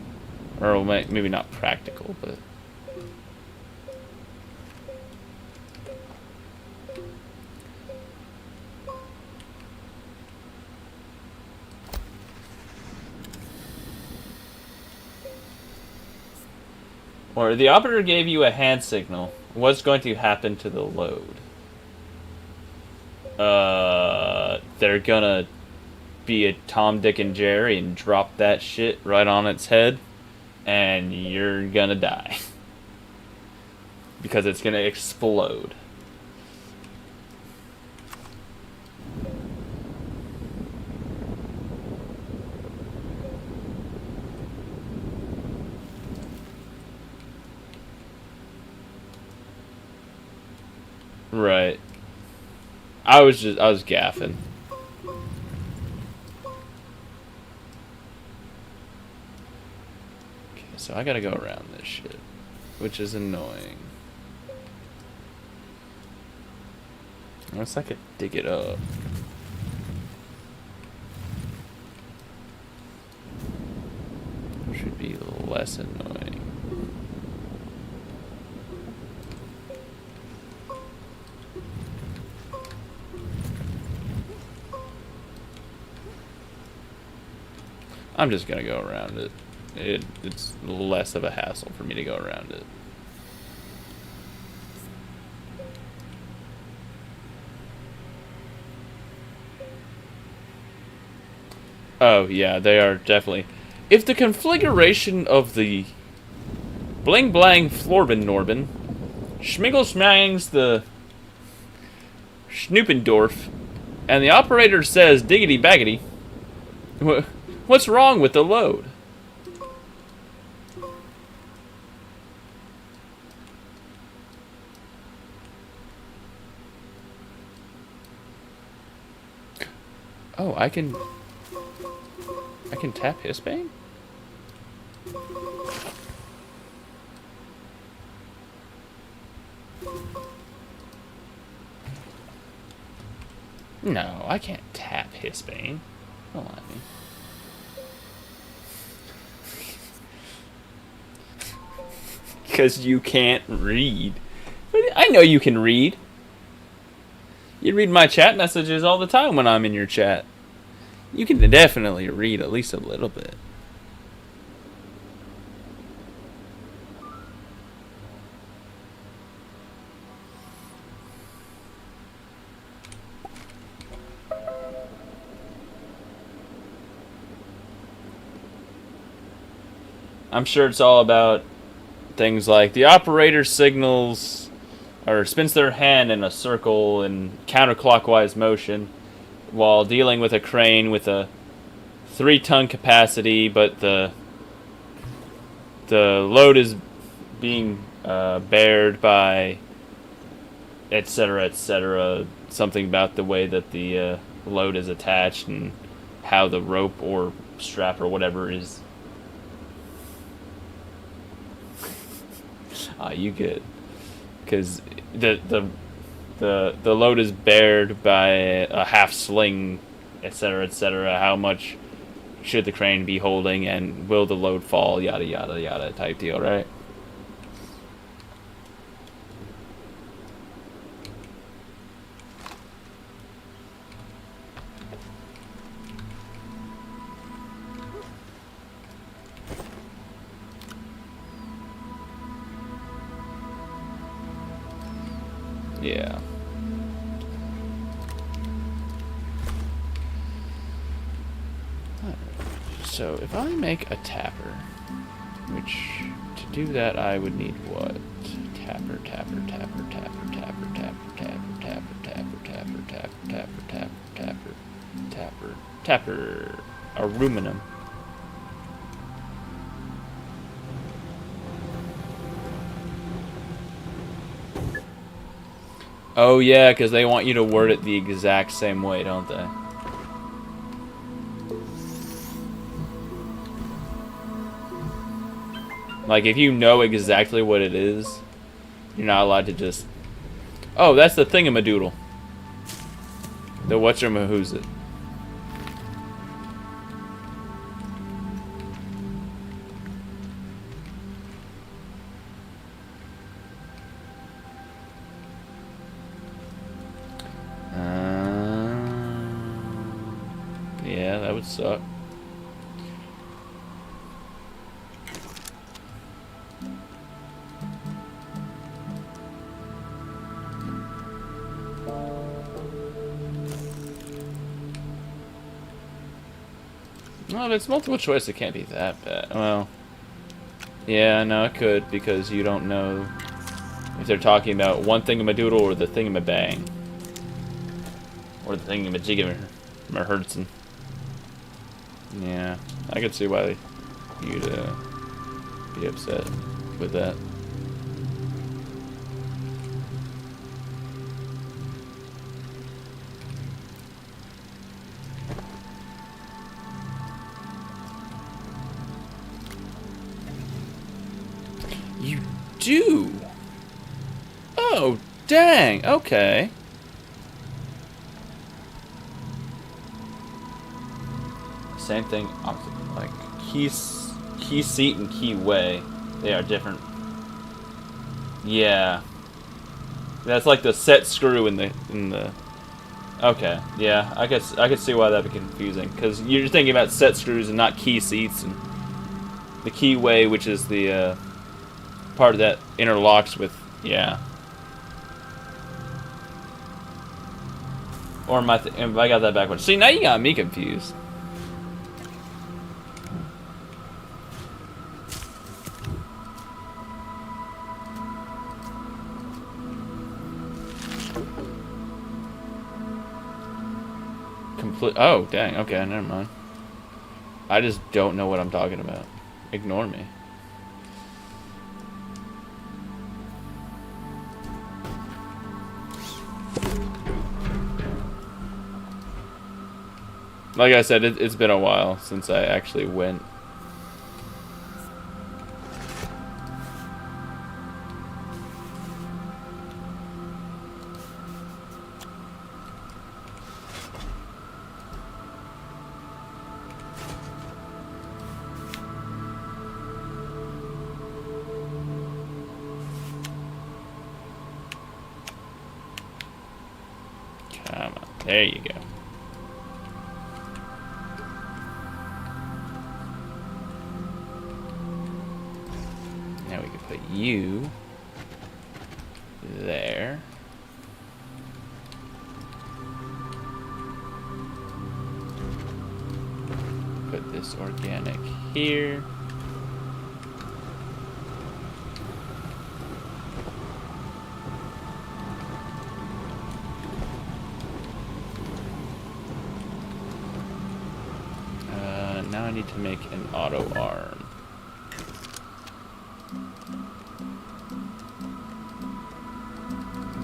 Or maybe not practical, but... Or the operator gave you a hand signal. What's going to happen to the load? They're gonna be a Tom, Dick, and Jerry and drop that shit right on its head, and you're gonna die. Because it's gonna explode. Right. I was gaffing. Okay, so I gotta go around this shit, which is annoying. Unless I could dig it up. Should be less annoying. I'm just gonna go around it. It's less of a hassle for me to go around it. Oh yeah, they are definitely. If the configuration of the Bling Blang Florbin Norbin, Schmiggle Schmangs the Schnoopendorf, and the operator says diggity baggity, what's wrong with the load? Oh, I can tap Hisbane? No, I can't tap Hisbane. Don't lie to me. Because you can't read. I know you can read. You read my chat messages all the time when I'm in your chat. You can definitely read at least a little bit. I'm sure it's all about things like the operator signals or spins their hand in a circle in counterclockwise motion while dealing with a crane with a 3-ton capacity, but the load is being bared by etc., etc. Something about the way that the load is attached and how the rope or strap or whatever is. You good? Because the load is bared by a half sling, etc., etc. How much should the crane be holding, and will the load fall? Yada yada yada type deal, right? Yeah. So if I make a tapper, which to do that I would need what? Tapper, tapper, tapper, tapper, tapper, tapper, tapper, tapper, tapper, tapper, tapper, tapper, tapper, tapper, tapper, aluminum. Oh yeah, because they want you to word it the exact same way, don't they? Like, if you know exactly what it is, you're not allowed to just... Oh, that's the thingamadoodle. The whatchamahoosit. Yeah, that would suck. Well, if it's multiple choice, it can't be that bad. Well, yeah, no, it could, because you don't know if they're talking about one thingamadoodle or the thingamabang. Or the thingamajiggerhertzen. Yeah, I could see why you'd be upset with that. You do? Oh, dang, okay. Same thing, like key seat and key way, they are different. Yeah, that's like the set screw in the. Okay, yeah, I could see why that'd be confusing, because you're thinking about set screws and not key seats, and the key way, which is the part that interlocks with, yeah. Or am I got that backwards? See, now you got me confused. Oh, dang. Okay, never mind. I just don't know what I'm talking about. Ignore me. Like I said, it's been a while since I actually went. Come on, there you go. Now we can put you there. Put this organic here. Now I need to make an auto arm.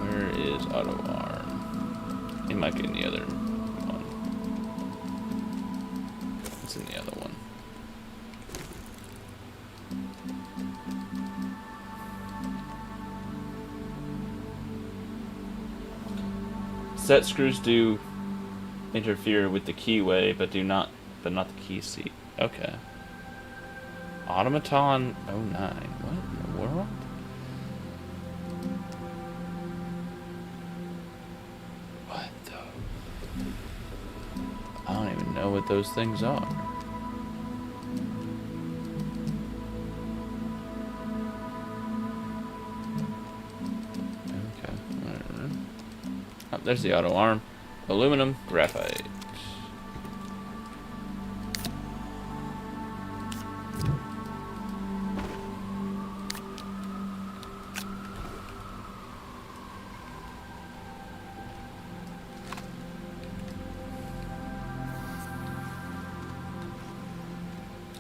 Where is auto arm? It might be in the other one. It's in the other one. Set screws do interfere with the keyway, but not the key seat. Okay. Automaton 09. What in the world? What the? I don't even know what those things are. Okay, whatever. Oh, there's the auto arm. Aluminum, graphite.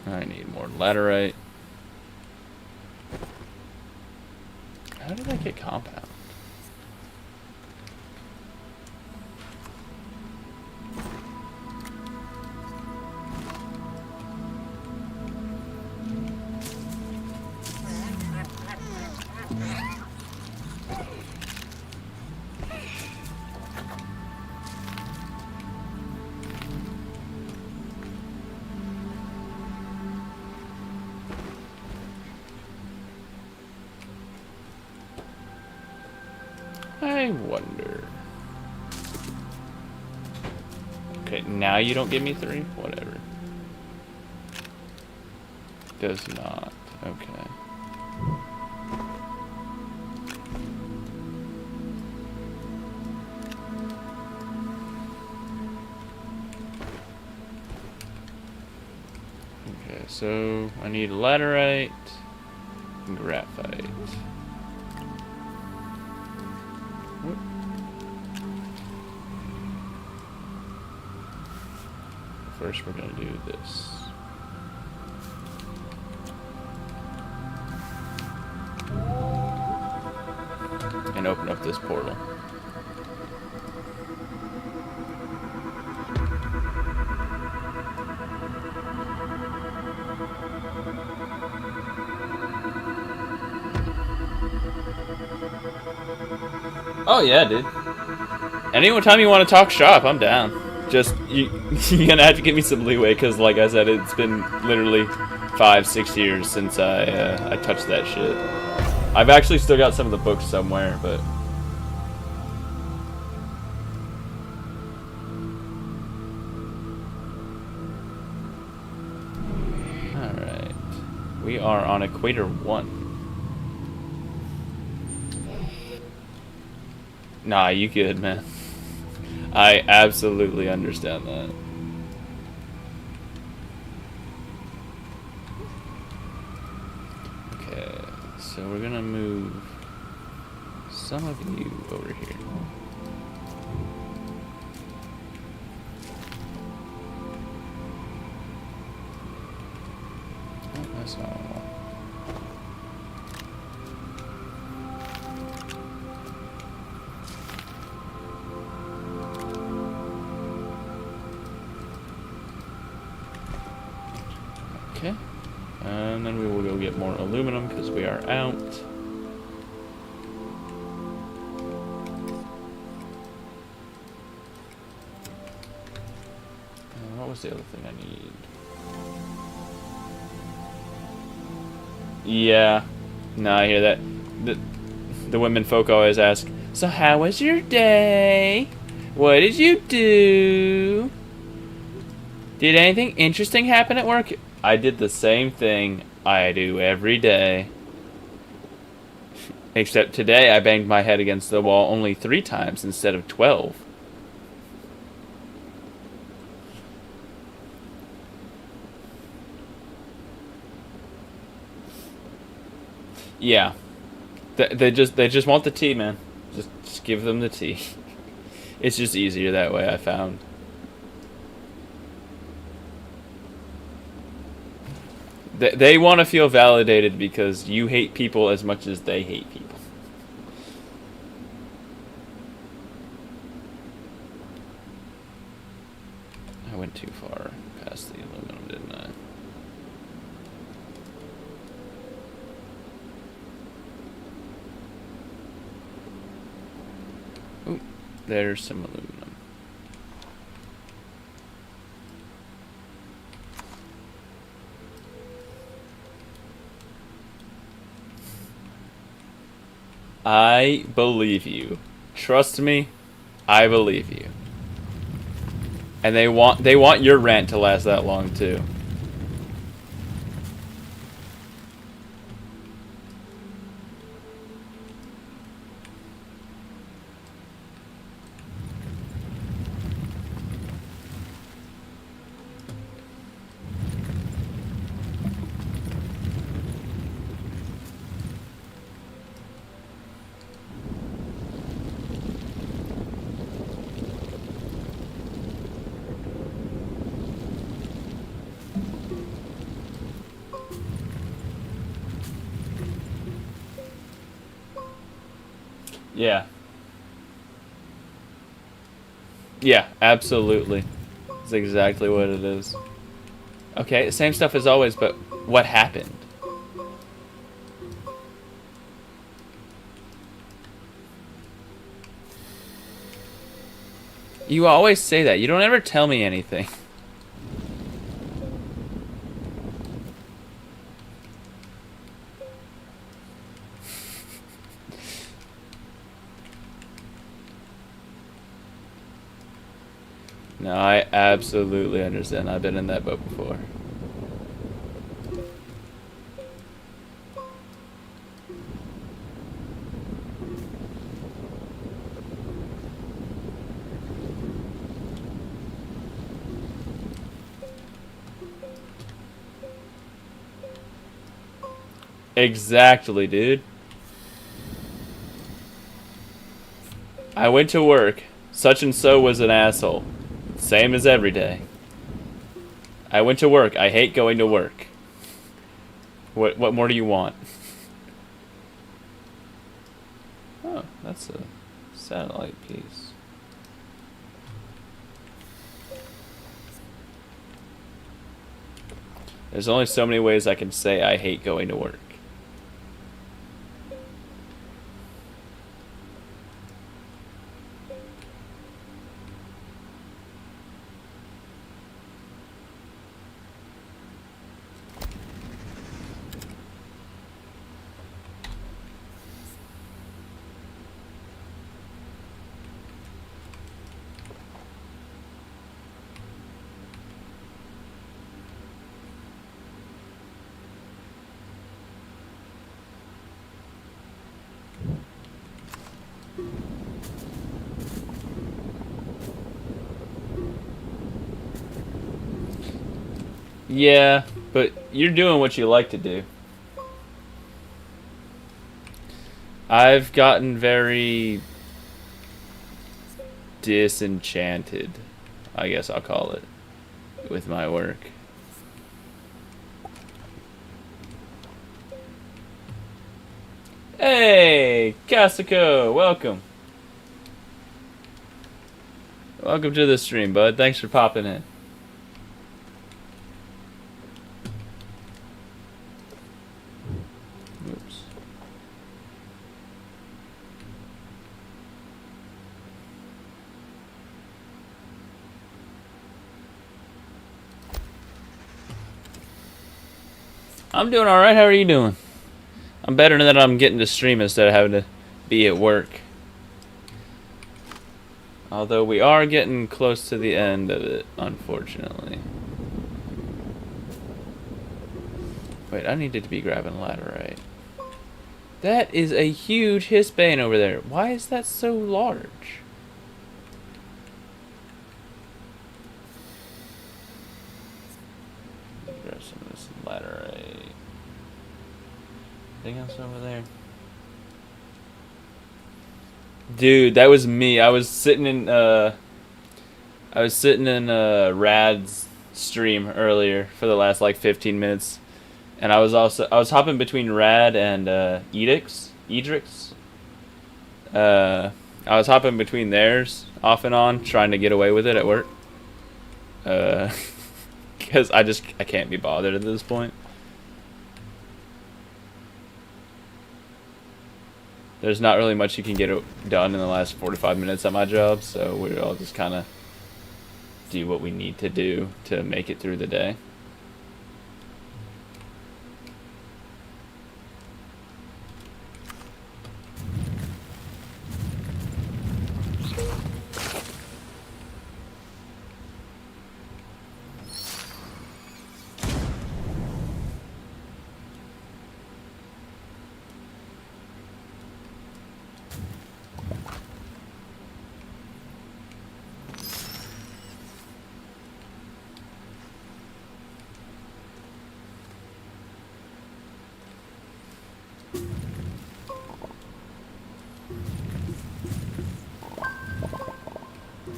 I need more laterite. How did I get compound? I wonder. Okay, now you don't give me 3? Whatever. Does not. Okay. So I need laterite and graphite. Whoop. First, we're gonna do this. And open up this portal. Oh yeah, dude. Anytime you want to talk shop, I'm down. Just you're gonna have to give me some leeway because, like I said, it's been literally 5-6 years since I touched that shit. I've actually still got some of the books somewhere, but all right, we are on Equator 1. Nah, you good, man. I absolutely understand that. Okay, so we're gonna move some of you over here. Oh, that's not what I want. Okay, and then we will go get more aluminum because we are out. And what was the other thing I need? Yeah, no, I hear that. The women folk always ask, so how was your day? What did you do? Did anything interesting happen at work? I did the same thing I do every day. Except today I banged my head against the wall only 3 times instead of 12. Yeah. They just want the tea, man. Just give them the tea. It's just easier that way, I found. They want to feel validated because you hate people as much as they hate people. I went too far past the aluminum, didn't I? Ooh, there's some aluminum. I believe you. Trust me, I believe you. And they want your rant to last that long too. Yeah. Yeah, absolutely. That's exactly what it is. Okay, same stuff as always, but what happened? You always say that. You don't ever tell me anything. No, I absolutely understand. I've been in that boat before. Exactly, dude. I went to work. Such and so was an asshole. Same as every day. I went to work. I hate going to work. What more do you want? Oh, that's a satellite piece. There's only so many ways I can say I hate going to work. Yeah, but you're doing what you like to do. I've gotten very disenchanted, I guess I'll call it, with my work. Hey, Casico, welcome. Welcome to the stream, bud. Thanks for popping in. Oops. I'm doing alright. How are you doing? I'm better than I'm getting to stream instead of having to be at work. Although we are getting close to the end of it, unfortunately. Wait, I needed to be grabbing laterite. That is a huge Hisbane over there. Why is that so large? Grab some of this laterite. Anything else over there? Dude, that was me. I was sitting in Rad's stream earlier for the last like 15 minutes. And I was hopping between Rad and Edrix. I was hopping between theirs off and on, trying to get away with it at work. Because I can't be bothered at this point. There's not really much you can get done in the last 45 minutes at my job, so we all just kind of do what we need to do to make it through the day.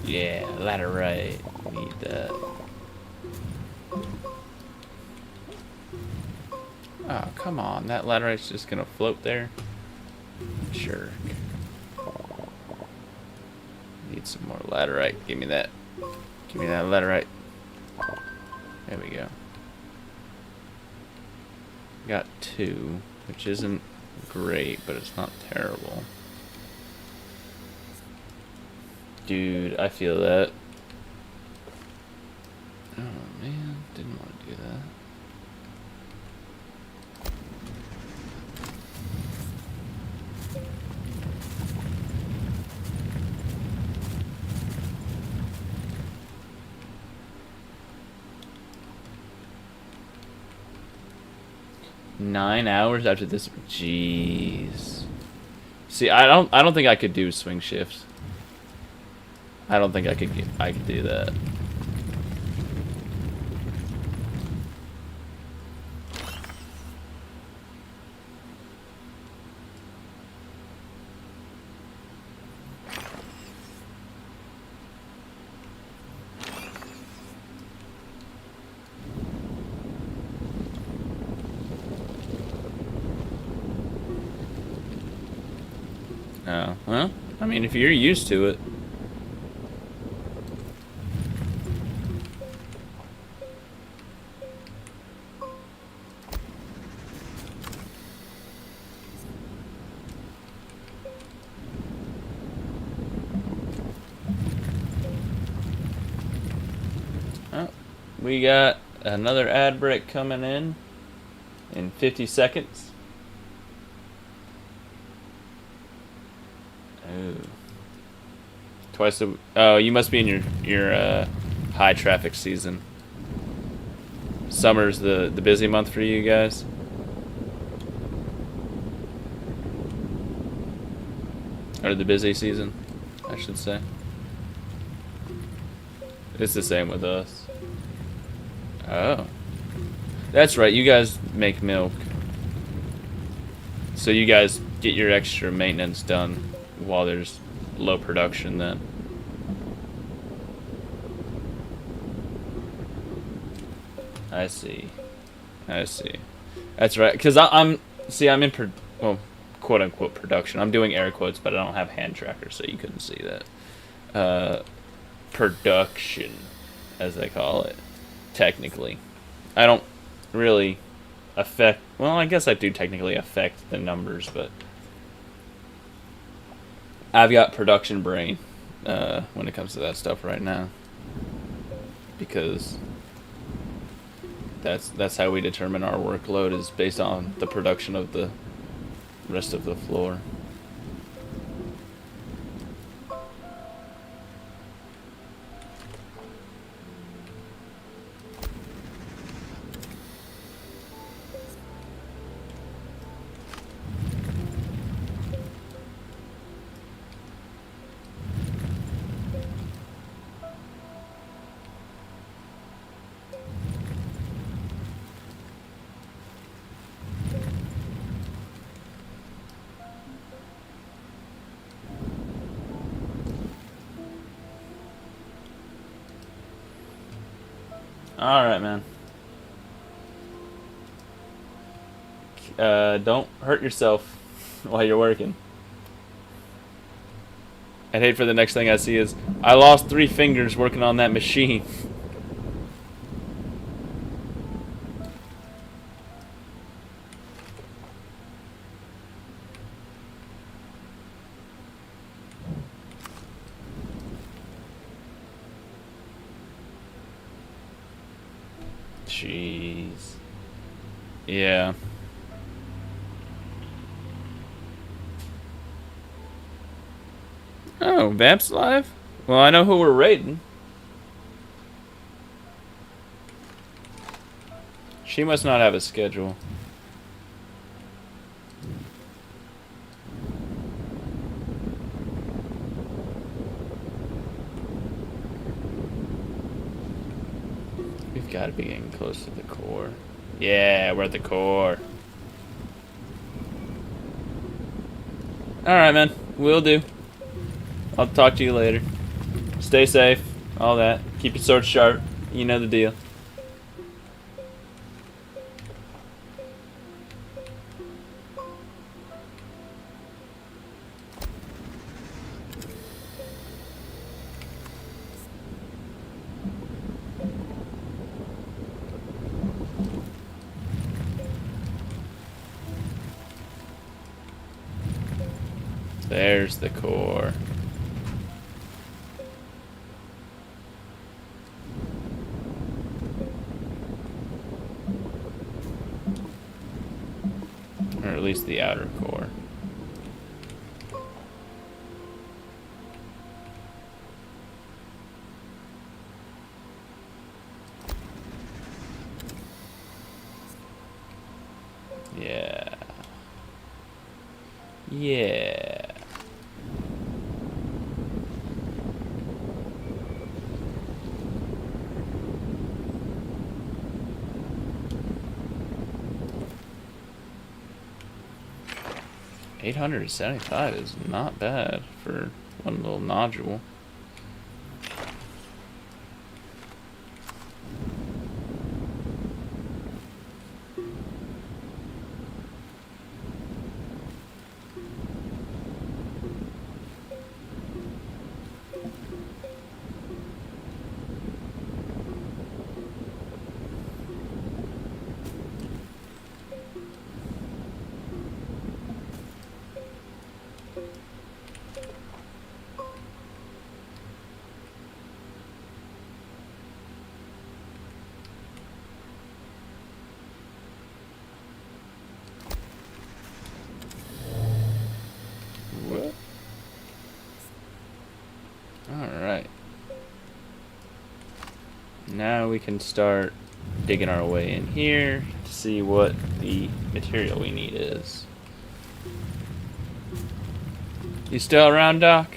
Yeah, laterite. Need that. Oh, come on. That laterite's just gonna float there. Sure. Need some more laterite. Give me that. Give me that laterite. There we go. Got 2, which isn't great, but it's not terrible. Dude, I feel that. Oh man, didn't want to do that. Nine hours after this, jeez. See, I don't think I could do swing shifts. I don't think I could do that. Oh, well, I mean, if you're used to it. Oh, we got another ad break coming in 50 seconds. Oh. Twice a... Oh, you must be in your high traffic season. Summer's the busy month for you guys. Or the busy season, I should say. It's the same with us. Oh. That's right, you guys make milk. So you guys get your extra maintenance done while there's low production then. I see. I see. That's right, because I'm in, well, quote-unquote production. I'm doing air quotes, but I don't have hand trackers, so you couldn't see that. Production, as they call it, technically. I don't really affect... Well, I guess I do technically affect the numbers, but... I've got production brain when it comes to that stuff right now. Because... That's how we determine our workload, is based on the production of the rest of the floor. Alright, man. Don't hurt yourself while you're working. I'd hate for the next thing I see is, I lost 3 fingers working on that machine. Jeez. Yeah. Oh, Vamp's live? Well, I know who we're raiding. She must not have a schedule. We've got to be getting close to the core. Yeah, we're at the core. Alright, man. Will do. I'll talk to you later. Stay safe. All that. Keep your sword sharp. You know the deal. There's the core. Or at least the outer core. Yeah. Yeah. $875 is not bad for one little nodule. now we can start digging our way in here to see what the material we need is. You still around, Doc?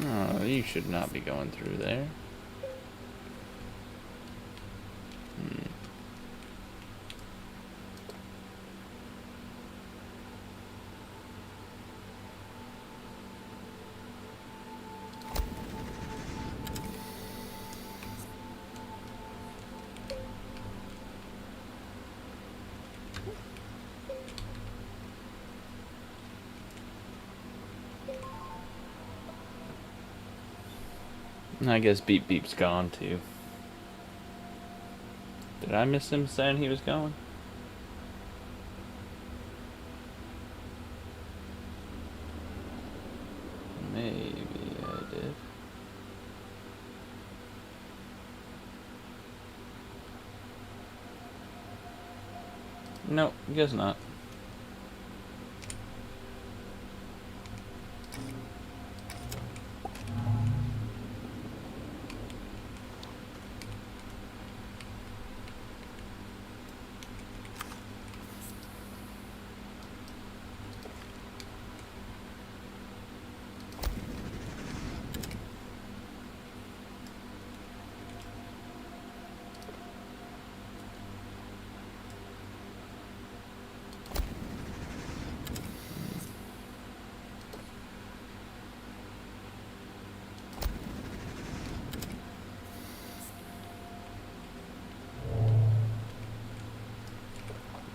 Oh, you should not be going through there. I guess Beep Beep's gone too. Did I miss him saying he was going? Maybe I did. Nope, guess not.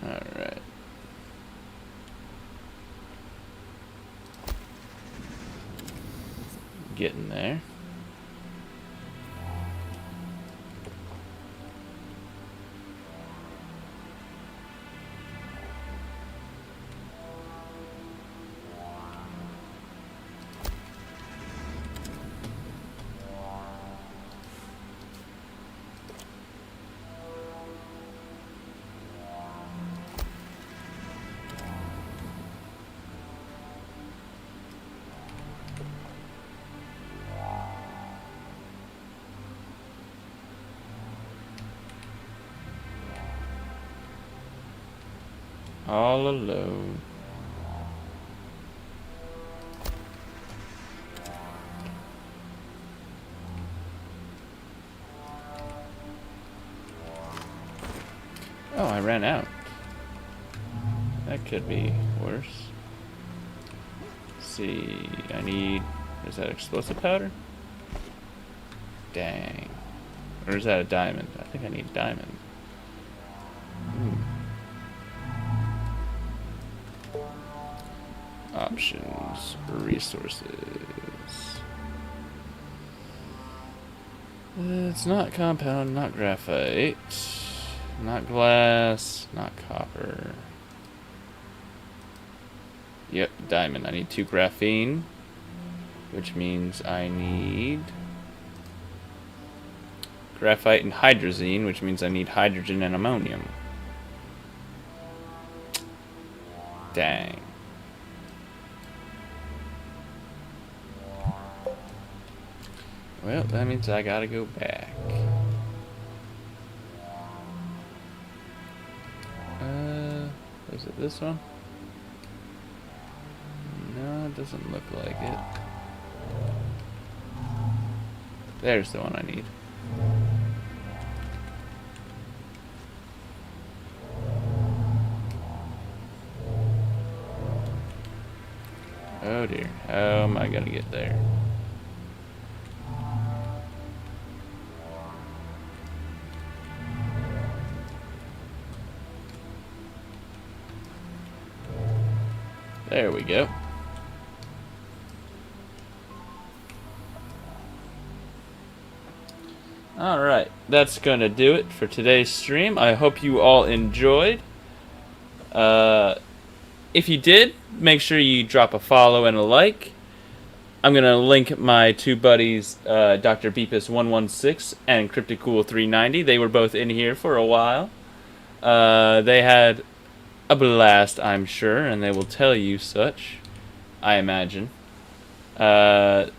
Alright. Getting there. All alone. Oh, I ran out. That could be worse. Let's see, I need... Is that explosive powder? Dang. Or is that a diamond? I think I need diamond. Options, resources. It's not compound, not graphite, not glass, not copper. Yep, diamond. I need 2 graphene, which means I need graphite and hydrazine, which means I need hydrogen and ammonium. Dang. Well, that means I gotta go back. Is it this one? No, it doesn't look like it. There's the one I need. Oh dear. How am I gonna get there? There we go. Alright, that's gonna do it for today's stream. I hope you all enjoyed. If you did, make sure you drop a follow and a like. I'm gonna link my two buddies, Dr. Beepus116 and Crypticool390. They were both in here for a while. They had a blast, I'm sure, and they will tell you such, I imagine. They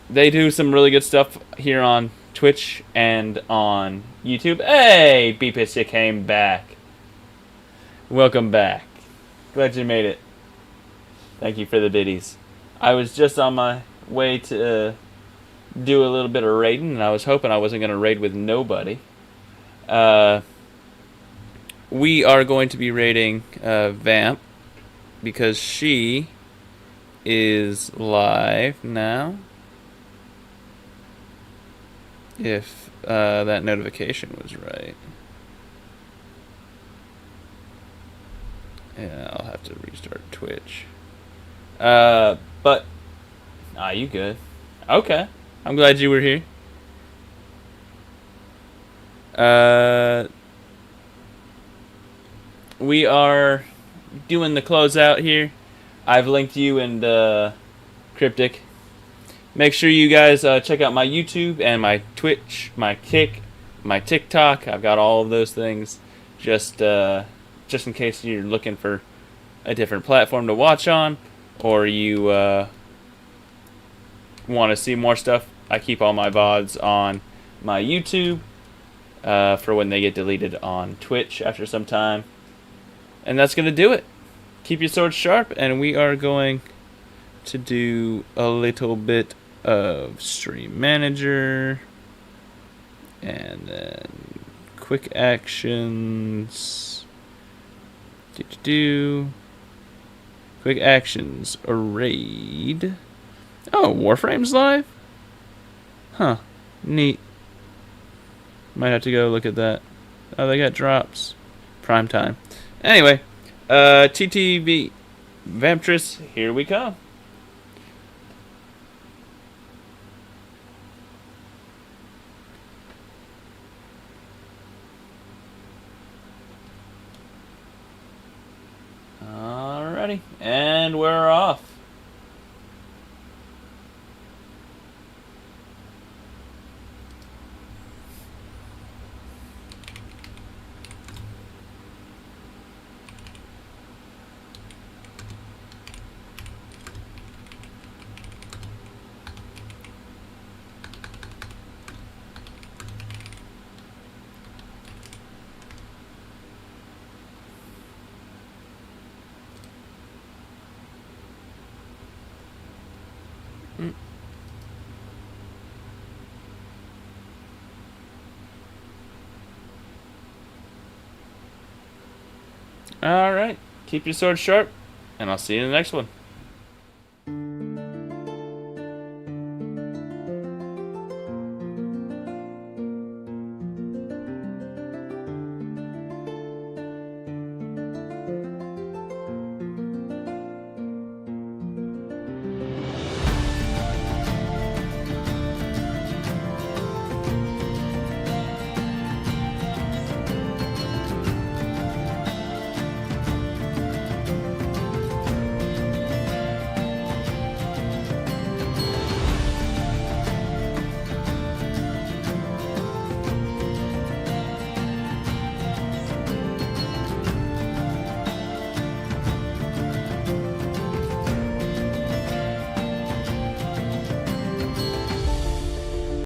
do some really good stuff here on Twitch and on YouTube. Hey, Beepus, you came back. Welcome back. Glad you made it. Thank you for the biddies. I was just on my way to do a little bit of raiding, and I was hoping I wasn't going to raid with nobody. We are going to be raiding Vamp because she is live now. If that notification was right. Yeah, I'll have to restart Twitch. But you good? Okay, I'm glad you were here. We are doing the closeout here. I've linked you and Cryptic. Make sure you guys check out my YouTube and my Twitch, my Kick, my TikTok. I've got all of those things. Just in case you're looking for a different platform to watch on, or you want to see more stuff. I keep all my VODs on my YouTube for when they get deleted on Twitch after some time. And that's going to do it. Keep your sword sharp, and we are going to do a little bit of Stream Manager, and then quick actions. Quick actions, a raid. Oh, Warframe's live? Huh, neat. Might have to go look at that. Oh, they got drops. Prime time. Anyway, TTV Vamptress, here we come. Alrighty, and we're off. Alright, keep your sword sharp, and I'll see you in the next one.